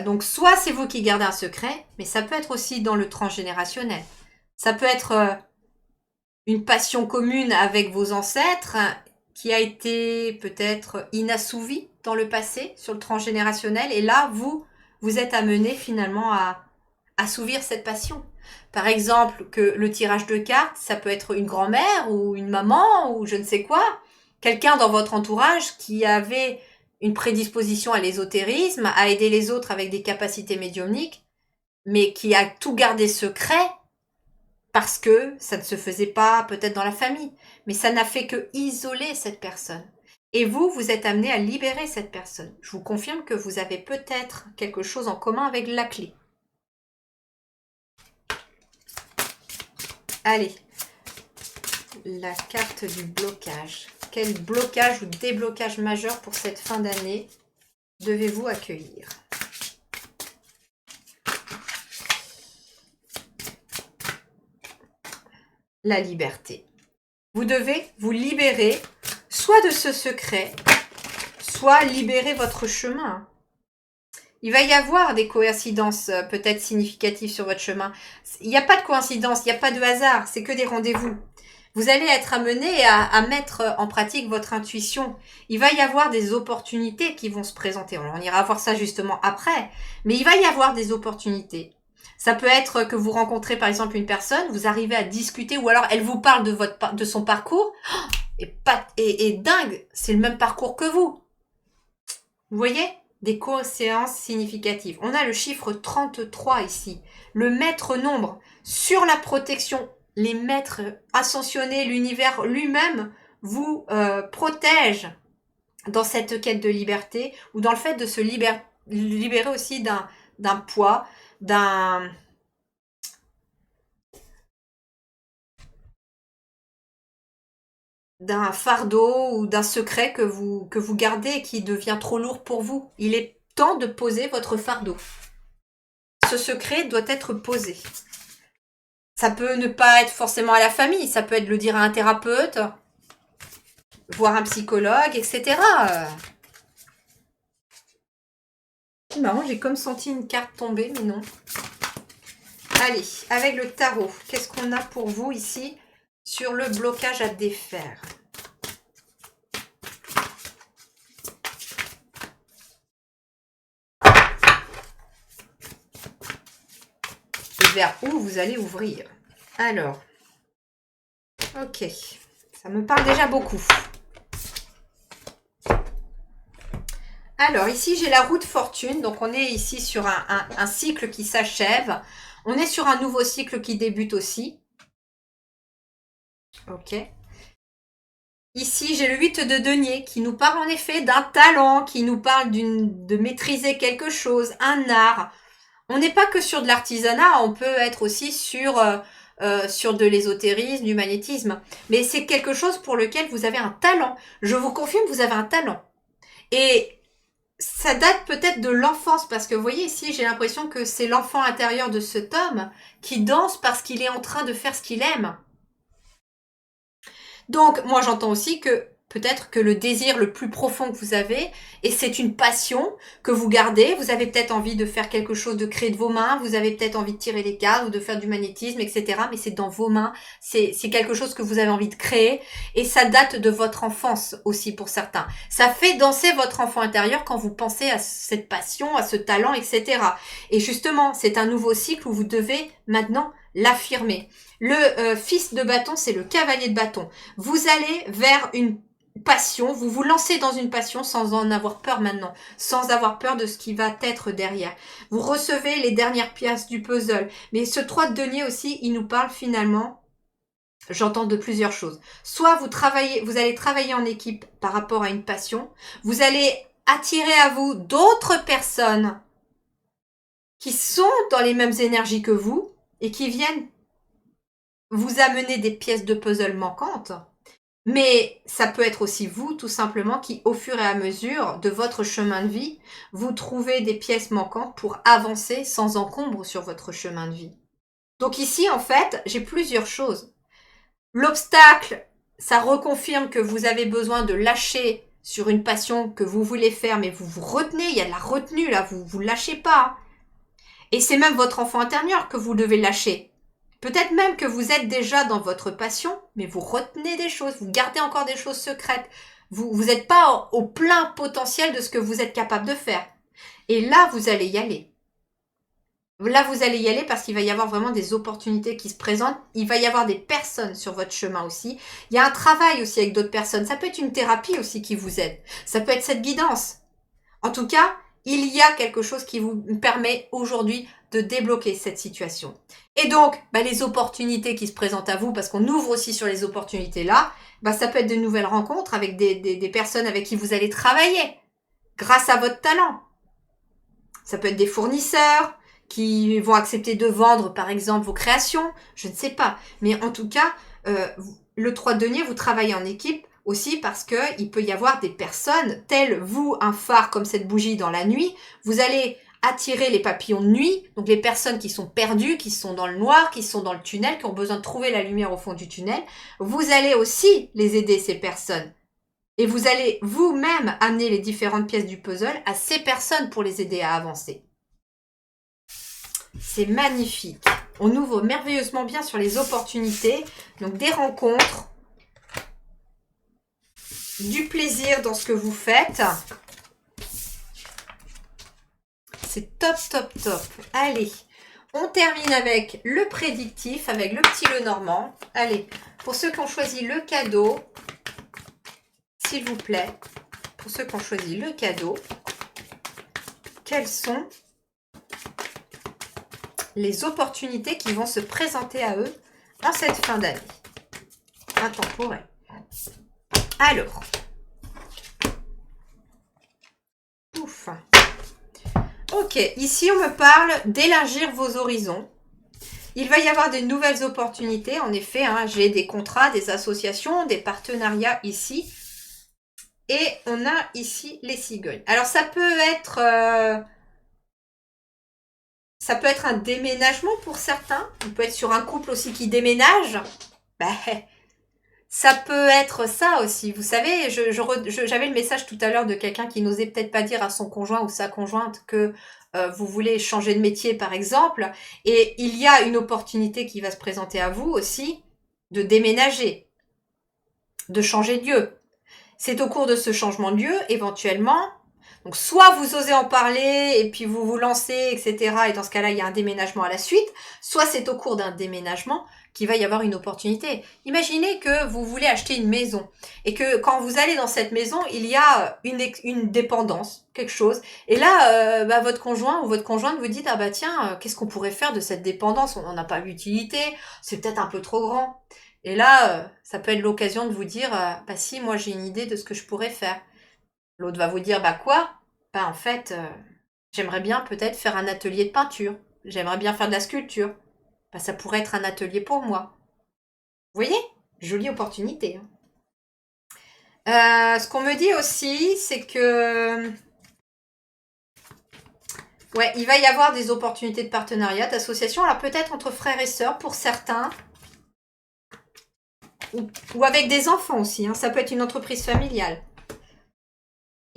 Donc, soit c'est vous qui gardez un secret, mais ça peut être aussi dans le transgénérationnel. Ça peut être une passion commune avec vos ancêtres qui a été peut-être inassouvie dans le passé, sur le transgénérationnel, et là, vous êtes amené finalement à assouvir cette passion. Par exemple, que le tirage de cartes, ça peut être une grand-mère ou une maman ou je ne sais quoi, quelqu'un dans votre entourage qui avait une prédisposition à l'ésotérisme, à aider les autres avec des capacités médiumniques, mais qui a tout gardé secret parce que ça ne se faisait pas peut-être dans la famille, mais ça n'a fait que isoler cette personne. Et vous, vous êtes amené à libérer cette personne. Je vous confirme que vous avez peut-être quelque chose en commun avec la clé. Allez, la carte du blocage. Quel blocage ou déblocage majeur pour cette fin d'année devez-vous accueillir? La liberté. Vous devez vous libérer soit de ce secret, soit libérer votre chemin. Il va y avoir des coïncidences peut-être significatives sur votre chemin. Il n'y a pas de coïncidence, il n'y a pas de hasard, c'est que des rendez-vous. Vous allez être amené à mettre en pratique votre intuition. Il va y avoir des opportunités qui vont se présenter. On ira voir ça justement après. Mais il va y avoir des opportunités. Ça peut être que vous rencontrez par exemple une personne, vous arrivez à discuter ou alors elle vous parle de son parcours. Et dingue, c'est le même parcours que vous. Vous voyez ? Des coïncidences significatives. On a le chiffre 33 ici. Le maître nombre. Sur la protection, les maîtres ascensionnés, l'univers lui-même vous protège dans cette quête de liberté ou dans le fait de se libérer aussi d'un poids, d'un fardeau ou d'un secret que vous gardez et qui devient trop lourd pour vous. Il est temps de poser votre fardeau. Ce secret doit être posé. Ça peut ne pas être forcément à la famille, ça peut être le dire à un thérapeute, voir un psychologue, etc. C'est marrant, j'ai comme senti une carte tomber, mais non. Allez, avec le tarot, qu'est-ce qu'on a pour vous ici sur le blocage à défaire? Et vers où vous allez ouvrir? Alors, ok, ça me parle déjà beaucoup. Alors, ici, j'ai la roue de fortune. Donc, on est ici sur un cycle qui s'achève. On est sur un nouveau cycle qui débute aussi. Ok. Ici, j'ai le 8 de denier qui nous parle en effet d'un talent, qui nous parle de maîtriser quelque chose, un art. On n'est pas que sur de l'artisanat, on peut être aussi sur de l'ésotérisme, du magnétisme. Mais c'est quelque chose pour lequel vous avez un talent. Je vous confirme, vous avez un talent. Et ça date peut-être de l'enfance, parce que vous voyez ici, j'ai l'impression que c'est l'enfant intérieur de cet homme qui danse parce qu'il est en train de faire ce qu'il aime. Donc, moi, j'entends aussi que peut-être que le désir le plus profond que vous avez, et c'est une passion que vous gardez, vous avez peut-être envie de faire quelque chose, de créer de vos mains, vous avez peut-être envie de tirer les cartes ou de faire du magnétisme, etc. Mais c'est dans vos mains, c'est quelque chose que vous avez envie de créer, et ça date de votre enfance aussi pour certains. Ça fait danser votre enfant intérieur quand vous pensez à cette passion, à ce talent, etc. Et justement, c'est un nouveau cycle où vous devez maintenant l'affirmer. Le fils de bâton, c'est le cavalier de bâton. Vous allez vers une passion, vous vous lancez dans une passion sans en avoir peur maintenant, sans avoir peur de ce qui va être derrière. Vous recevez les dernières pièces du puzzle. Mais ce 3 de denier aussi, il nous parle finalement, j'entends de plusieurs choses. Soit vous allez travailler en équipe par rapport à une passion, vous allez attirer à vous d'autres personnes qui sont dans les mêmes énergies que vous et qui viennent vous amener des pièces de puzzle manquantes. Mais ça peut être aussi vous, tout simplement, qui, au fur et à mesure de votre chemin de vie, vous trouvez des pièces manquantes pour avancer sans encombre sur votre chemin de vie. Donc ici, en fait, j'ai plusieurs choses. L'obstacle, ça reconfirme que vous avez besoin de lâcher sur une passion que vous voulez faire, mais vous vous retenez, il y a de la retenue là, vous lâchez pas. Et c'est même votre enfant intérieur que vous devez lâcher. Peut-être même que vous êtes déjà dans votre passion, mais vous retenez des choses, vous gardez encore des choses secrètes. Vous n'êtes pas au plein potentiel de ce que vous êtes capable de faire. Et là, vous allez y aller. Là, vous allez y aller parce qu'il va y avoir vraiment des opportunités qui se présentent. Il va y avoir des personnes sur votre chemin aussi. Il y a un travail aussi avec d'autres personnes. Ça peut être une thérapie aussi qui vous aide. Ça peut être cette guidance. En tout cas, il y a quelque chose qui vous permet aujourd'hui de débloquer cette situation. Et donc, les opportunités qui se présentent à vous, parce qu'on ouvre aussi sur les opportunités là, ça peut être de nouvelles rencontres avec des personnes avec qui vous allez travailler grâce à votre talent. Ça peut être des fournisseurs qui vont accepter de vendre, par exemple, vos créations. Je ne sais pas. Mais en tout cas, le 3 de denier, vous travaillez en équipe aussi parce que il peut y avoir des personnes, telles vous, un phare comme cette bougie dans la nuit. Vous allez attirer les papillons de nuit, donc les personnes qui sont perdues, qui sont dans le noir, qui sont dans le tunnel, qui ont besoin de trouver la lumière au fond du tunnel. Vous allez aussi les aider, ces personnes. Et vous allez vous-même amener les différentes pièces du puzzle à ces personnes pour les aider à avancer. C'est magnifique. On ouvre merveilleusement bien sur les opportunités. Donc des rencontres, du plaisir dans ce que vous faites. C'est top, top, top. Allez, on termine avec le prédictif, avec le petit Lenormand. Allez, pour ceux qui ont choisi le cadeau, s'il vous plaît, pour ceux qui ont choisi le cadeau, quelles sont les opportunités qui vont se présenter à eux en cette fin d'année intemporelle. Alors, ouf. Ok, ici on me parle d'élargir vos horizons. Il va y avoir de nouvelles opportunités, en effet, j'ai des contrats, des associations, des partenariats ici. Et on a ici les cigognes. Alors ça peut être un déménagement pour certains. On peut être sur un couple aussi qui déménage. Ça peut être ça aussi. Vous savez, j'avais le message tout à l'heure de quelqu'un qui n'osait peut-être pas dire à son conjoint ou sa conjointe que vous voulez changer de métier, par exemple. Et il y a une opportunité qui va se présenter à vous aussi de déménager, de changer de lieu. C'est au cours de ce changement de lieu, éventuellement, donc soit vous osez en parler et puis vous vous lancez, etc. Et dans ce cas-là, il y a un déménagement à la suite, soit c'est au cours d'un déménagement qu'il va y avoir une opportunité. Imaginez que vous voulez acheter une maison et que quand vous allez dans cette maison, il y a une dépendance, quelque chose. Et là, votre conjoint ou votre conjointe vous dit « Ah bah tiens, qu'est-ce qu'on pourrait faire de cette dépendance ? On n'en a pas l'utilité, c'est peut-être un peu trop grand. » Et là, ça peut être l'occasion de vous dire « Bah si, moi j'ai une idée de ce que je pourrais faire. » L'autre va vous dire « Bah quoi ? En fait, j'aimerais bien peut-être faire un atelier de peinture. J'aimerais bien faire de la sculpture. Ça pourrait être un atelier pour moi. » Vous voyez ? Jolie opportunité. Ce qu'on me dit aussi, c'est que il va y avoir des opportunités de partenariat, d'association. Alors peut-être entre frères et sœurs pour certains. Ou avec des enfants aussi. Ça peut être une entreprise familiale.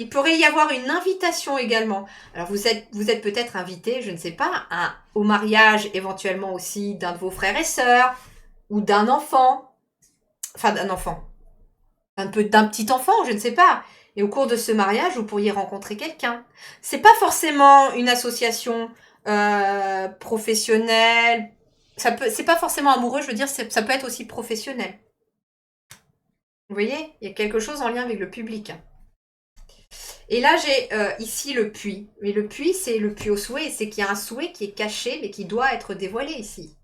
Il pourrait y avoir une invitation également. Alors, vous êtes peut-être invité, je ne sais pas, au mariage éventuellement aussi d'un de vos frères et sœurs ou d'un enfant. Enfin, d'un enfant. D'un petit enfant, je ne sais pas. Et au cours de ce mariage, vous pourriez rencontrer quelqu'un. C'est pas forcément une association professionnelle. C'est pas forcément amoureux, je veux dire, ça peut être aussi professionnel. Vous voyez, il y a quelque chose en lien avec le public. Et là, j'ai ici le puits. Mais le puits, c'est le puits au souhait. C'est qu'il y a un souhait qui est caché, mais qui doit être dévoilé ici.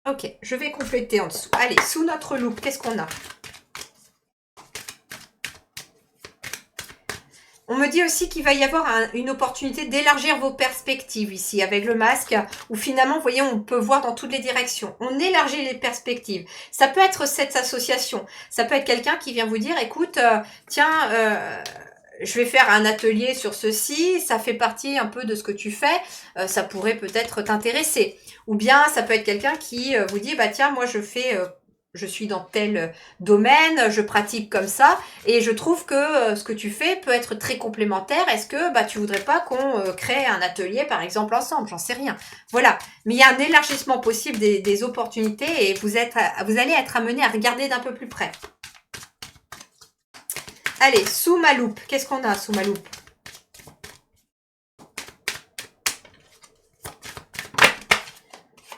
Ok, je vais compléter en dessous. Allez, sous notre loupe, qu'est-ce qu'on a ? On me dit aussi qu'il va y avoir une opportunité d'élargir vos perspectives ici avec le masque, où finalement, vous voyez, on peut voir dans toutes les directions. On élargit les perspectives. Ça peut être cette association. Ça peut être quelqu'un qui vient vous dire, écoute, je vais faire un atelier sur ceci, ça fait partie un peu de ce que tu fais, ça pourrait peut-être t'intéresser. Ou bien, ça peut être quelqu'un qui vous dit, bah tiens, moi je fais je suis dans tel domaine, je pratique comme ça, et je trouve que ce que tu fais peut être très complémentaire. Est-ce que bah, tu voudrais pas qu'on crée un atelier, par exemple, ensemble? J'en sais rien. Voilà. Mais il y a un élargissement possible des opportunités et vous allez être amené à regarder d'un peu plus près. Allez, sous ma loupe. Qu'est-ce qu'on a sous ma loupe?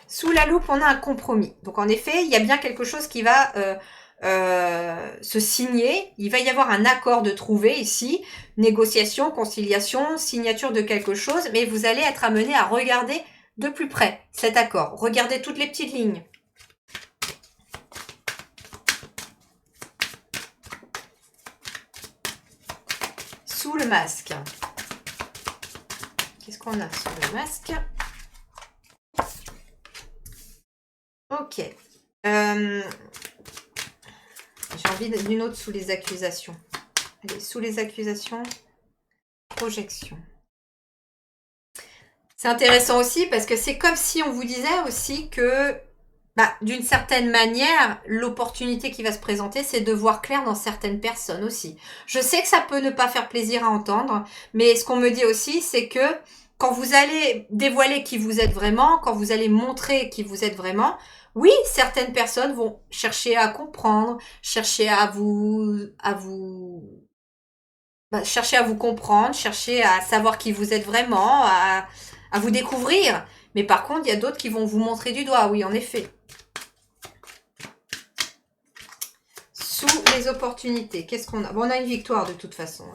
Sous la loupe, on a un compromis. Donc, en effet, il y a bien quelque chose qui va se signer. Il va y avoir un accord de trouver ici. Négociation, conciliation, signature de quelque chose. Mais vous allez être amené à regarder de plus près cet accord. Regardez toutes les petites lignes. Sous le masque. Qu'est-ce qu'on a sous le masque? Ok. J'ai envie d'une autre sous les accusations. Allez, sous les accusations, projection. C'est intéressant aussi parce que c'est comme si on vous disait aussi que, bah, d'une certaine manière, l'opportunité qui va se présenter, c'est de voir clair dans certaines personnes aussi. Je sais que ça peut ne pas faire plaisir à entendre, mais ce qu'on me dit aussi, c'est que quand vous allez dévoiler qui vous êtes vraiment, quand vous allez montrer qui vous êtes vraiment, oui, certaines personnes vont chercher à comprendre, chercher chercher à vous comprendre, chercher à savoir qui vous êtes vraiment, à vous découvrir. Mais par contre, il y a d'autres qui vont vous montrer du doigt, oui, en effet. Sous les opportunités, qu'est-ce qu'on a? Bon, on a une victoire de toute façon.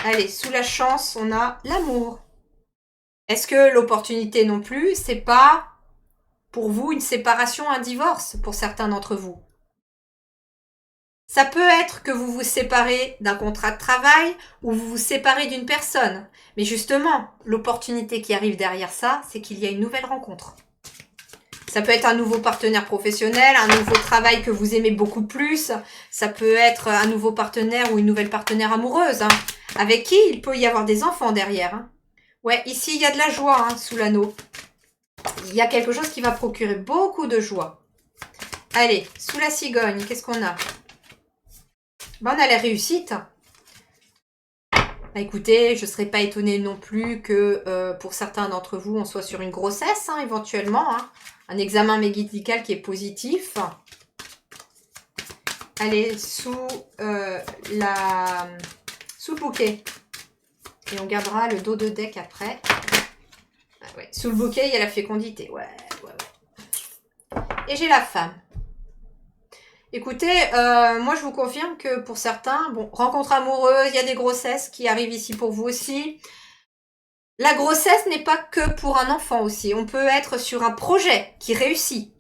Allez, sous la chance, on a l'amour. Est-ce que l'opportunité non plus, c'est pas pour vous une séparation, un divorce pour certains d'entre vous? Ça peut être que vous vous séparez d'un contrat de travail ou vous vous séparez d'une personne. Mais justement, l'opportunité qui arrive derrière ça, c'est qu'il y a une nouvelle rencontre. Ça peut être un nouveau partenaire professionnel, un nouveau travail que vous aimez beaucoup plus. Ça peut être un nouveau partenaire ou une nouvelle partenaire amoureuse, hein, avec qui il peut y avoir des enfants derrière. Hein. Ouais, ici, il y a de la joie hein, sous l'anneau. Il y a quelque chose qui va procurer beaucoup de joie. Allez, sous la cigogne, qu'est-ce qu'on a? Ben, on a la réussite. Bah, écoutez, je ne serais pas étonnée non plus que pour certains d'entre vous, on soit sur une grossesse, hein, éventuellement. Hein. Un examen médical qui est positif. Allez, sous le bouquet. Et on gardera le dos de deck après. Ah, ouais. Sous le bouquet, il y a la fécondité. Ouais. Et j'ai la femme. Écoutez, moi je vous confirme que pour certains, bon, rencontre amoureuse, il y a des grossesses qui arrivent ici pour vous aussi. La grossesse n'est pas que pour un enfant aussi. On peut être sur un projet qui réussit.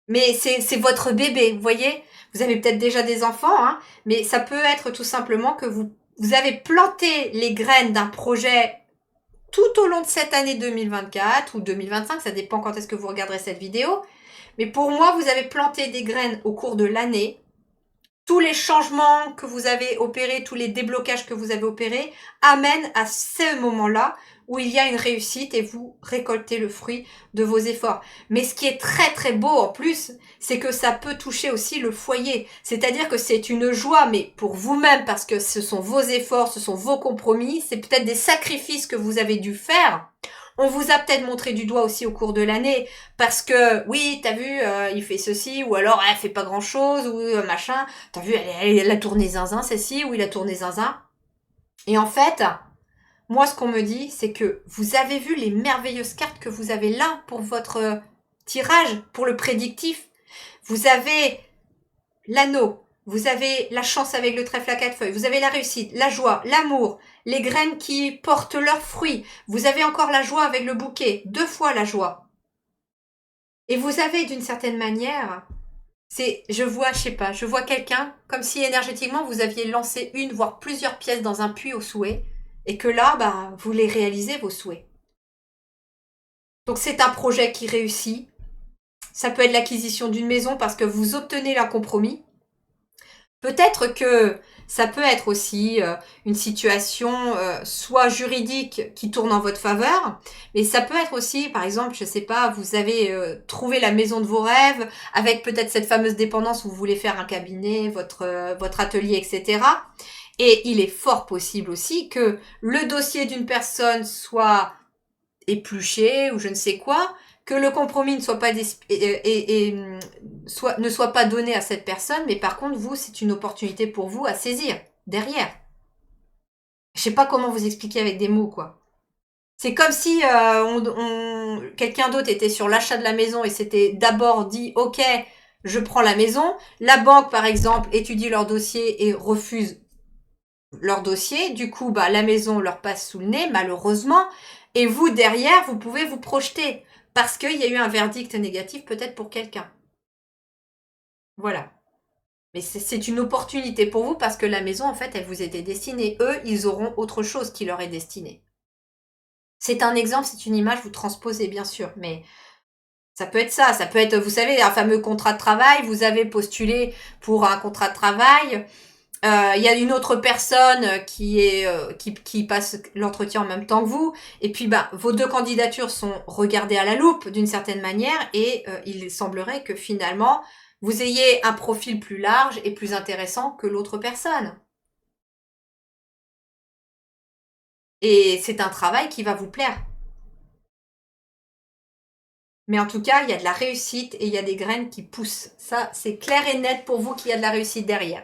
Mais c'est votre bébé, vous voyez? Vous avez peut-être déjà des enfants, hein, mais ça peut être tout simplement que vous avez planté les graines d'un projet tout au long de cette année 2024 ou 2025, ça dépend quand est-ce que vous regarderez cette vidéo. Mais pour moi, vous avez planté des graines au cours de l'année. Tous les changements que vous avez opérés, tous les déblocages que vous avez opérés amènent à ce moment-là où il y a une réussite et vous récoltez le fruit de vos efforts. Mais ce qui est très très beau en plus, c'est que ça peut toucher aussi le foyer. C'est-à-dire que c'est une joie, mais pour vous-même, parce que ce sont vos efforts, ce sont vos compromis, c'est peut-être des sacrifices que vous avez dû faire. On vous a peut-être montré du doigt aussi au cours de l'année parce que oui, t'as vu, il fait ceci ou alors elle fait pas grand-chose ou machin. T'as vu, elle a tourné zinzin celle-ci ou il a tourné zinzin. Et en fait, moi ce qu'on me dit, c'est que vous avez vu les merveilleuses cartes que vous avez là pour votre tirage, pour le prédictif. Vous avez l'anneau, vous avez la chance avec le trèfle à 4 feuilles, vous avez la réussite, la joie, l'amour, les graines qui portent leurs fruits. Vous avez encore la joie avec le bouquet, 2 fois la joie. Et vous avez d'une certaine manière, je vois quelqu'un comme si énergétiquement vous aviez lancé une, voire plusieurs pièces dans un puits au souhait, et que là, vous les réalisez vos souhaits. Donc c'est un projet qui réussit. Ça peut être l'acquisition d'une maison parce que vous obtenez un compromis. Peut-être que ça peut être aussi une situation soit juridique qui tourne en votre faveur, mais ça peut être aussi, par exemple, je sais pas, vous avez trouvé la maison de vos rêves avec peut-être cette fameuse dépendance où vous voulez faire un cabinet, votre atelier, etc. Et il est fort possible aussi que le dossier d'une personne soit épluché ou je ne sais quoi, que le compromis ne soit pas ne soit pas donné à cette personne, mais par contre vous c'est une opportunité pour vous à saisir derrière. Je sais pas comment vous expliquer avec des mots quoi. C'est comme si quelqu'un d'autre était sur l'achat de la maison et s'était d'abord dit ok je prends la maison. La banque par exemple étudie leur dossier et refuse leur dossier. Du coup, bah, la maison leur passe sous le nez, malheureusement. Et vous, derrière, vous pouvez vous projeter. Parce qu'il y a eu un verdict négatif peut-être pour quelqu'un. Voilà. Mais c'est une opportunité pour vous parce que la maison, en fait, elle vous était destinée. Eux, ils auront autre chose qui leur est destiné. C'est un exemple, c'est une image, vous transposez bien sûr. Mais ça peut être ça. Ça peut être, vous savez, un fameux contrat de travail. Vous avez postulé pour un contrat de travail. Il y a une autre personne qui passe l'entretien en même temps que vous. Et puis, bah, vos deux candidatures sont regardées à la loupe d'une certaine manière. Et il semblerait que finalement, vous ayez un profil plus large et plus intéressant que l'autre personne. Et c'est un travail qui va vous plaire. Mais en tout cas, il y a de la réussite et il y a des graines qui poussent. Ça, c'est clair et net pour vous qu'il y a de la réussite derrière.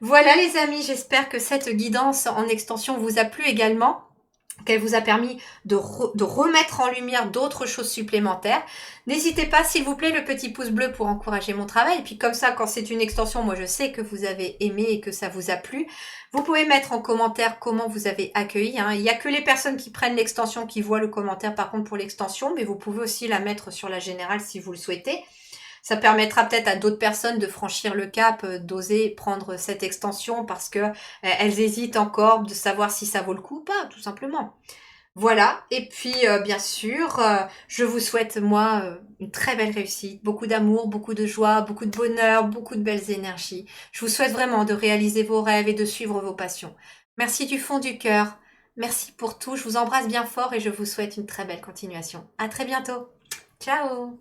Voilà les amis, j'espère que cette guidance en extension vous a plu également, qu'elle vous a permis de remettre en lumière d'autres choses supplémentaires. N'hésitez pas, s'il vous plaît, le petit pouce bleu pour encourager mon travail. Et puis comme ça, quand c'est une extension, moi je sais que vous avez aimé et que ça vous a plu. Vous pouvez mettre en commentaire comment vous avez accueilli. Hein. Il n'y a que les personnes qui prennent l'extension qui voient le commentaire par contre pour l'extension, mais vous pouvez aussi la mettre sur la générale si vous le souhaitez. Ça permettra peut-être à d'autres personnes de franchir le cap, d'oser prendre cette extension parce que elles hésitent encore de savoir si ça vaut le coup ou pas, tout simplement. Voilà, et puis bien sûr, je vous souhaite, moi, une très belle réussite, beaucoup d'amour, beaucoup de joie, beaucoup de bonheur, beaucoup de belles énergies. Je vous souhaite vraiment de réaliser vos rêves et de suivre vos passions. Merci du fond du cœur. Merci pour tout. Je vous embrasse bien fort et je vous souhaite une très belle continuation. À très bientôt. Ciao!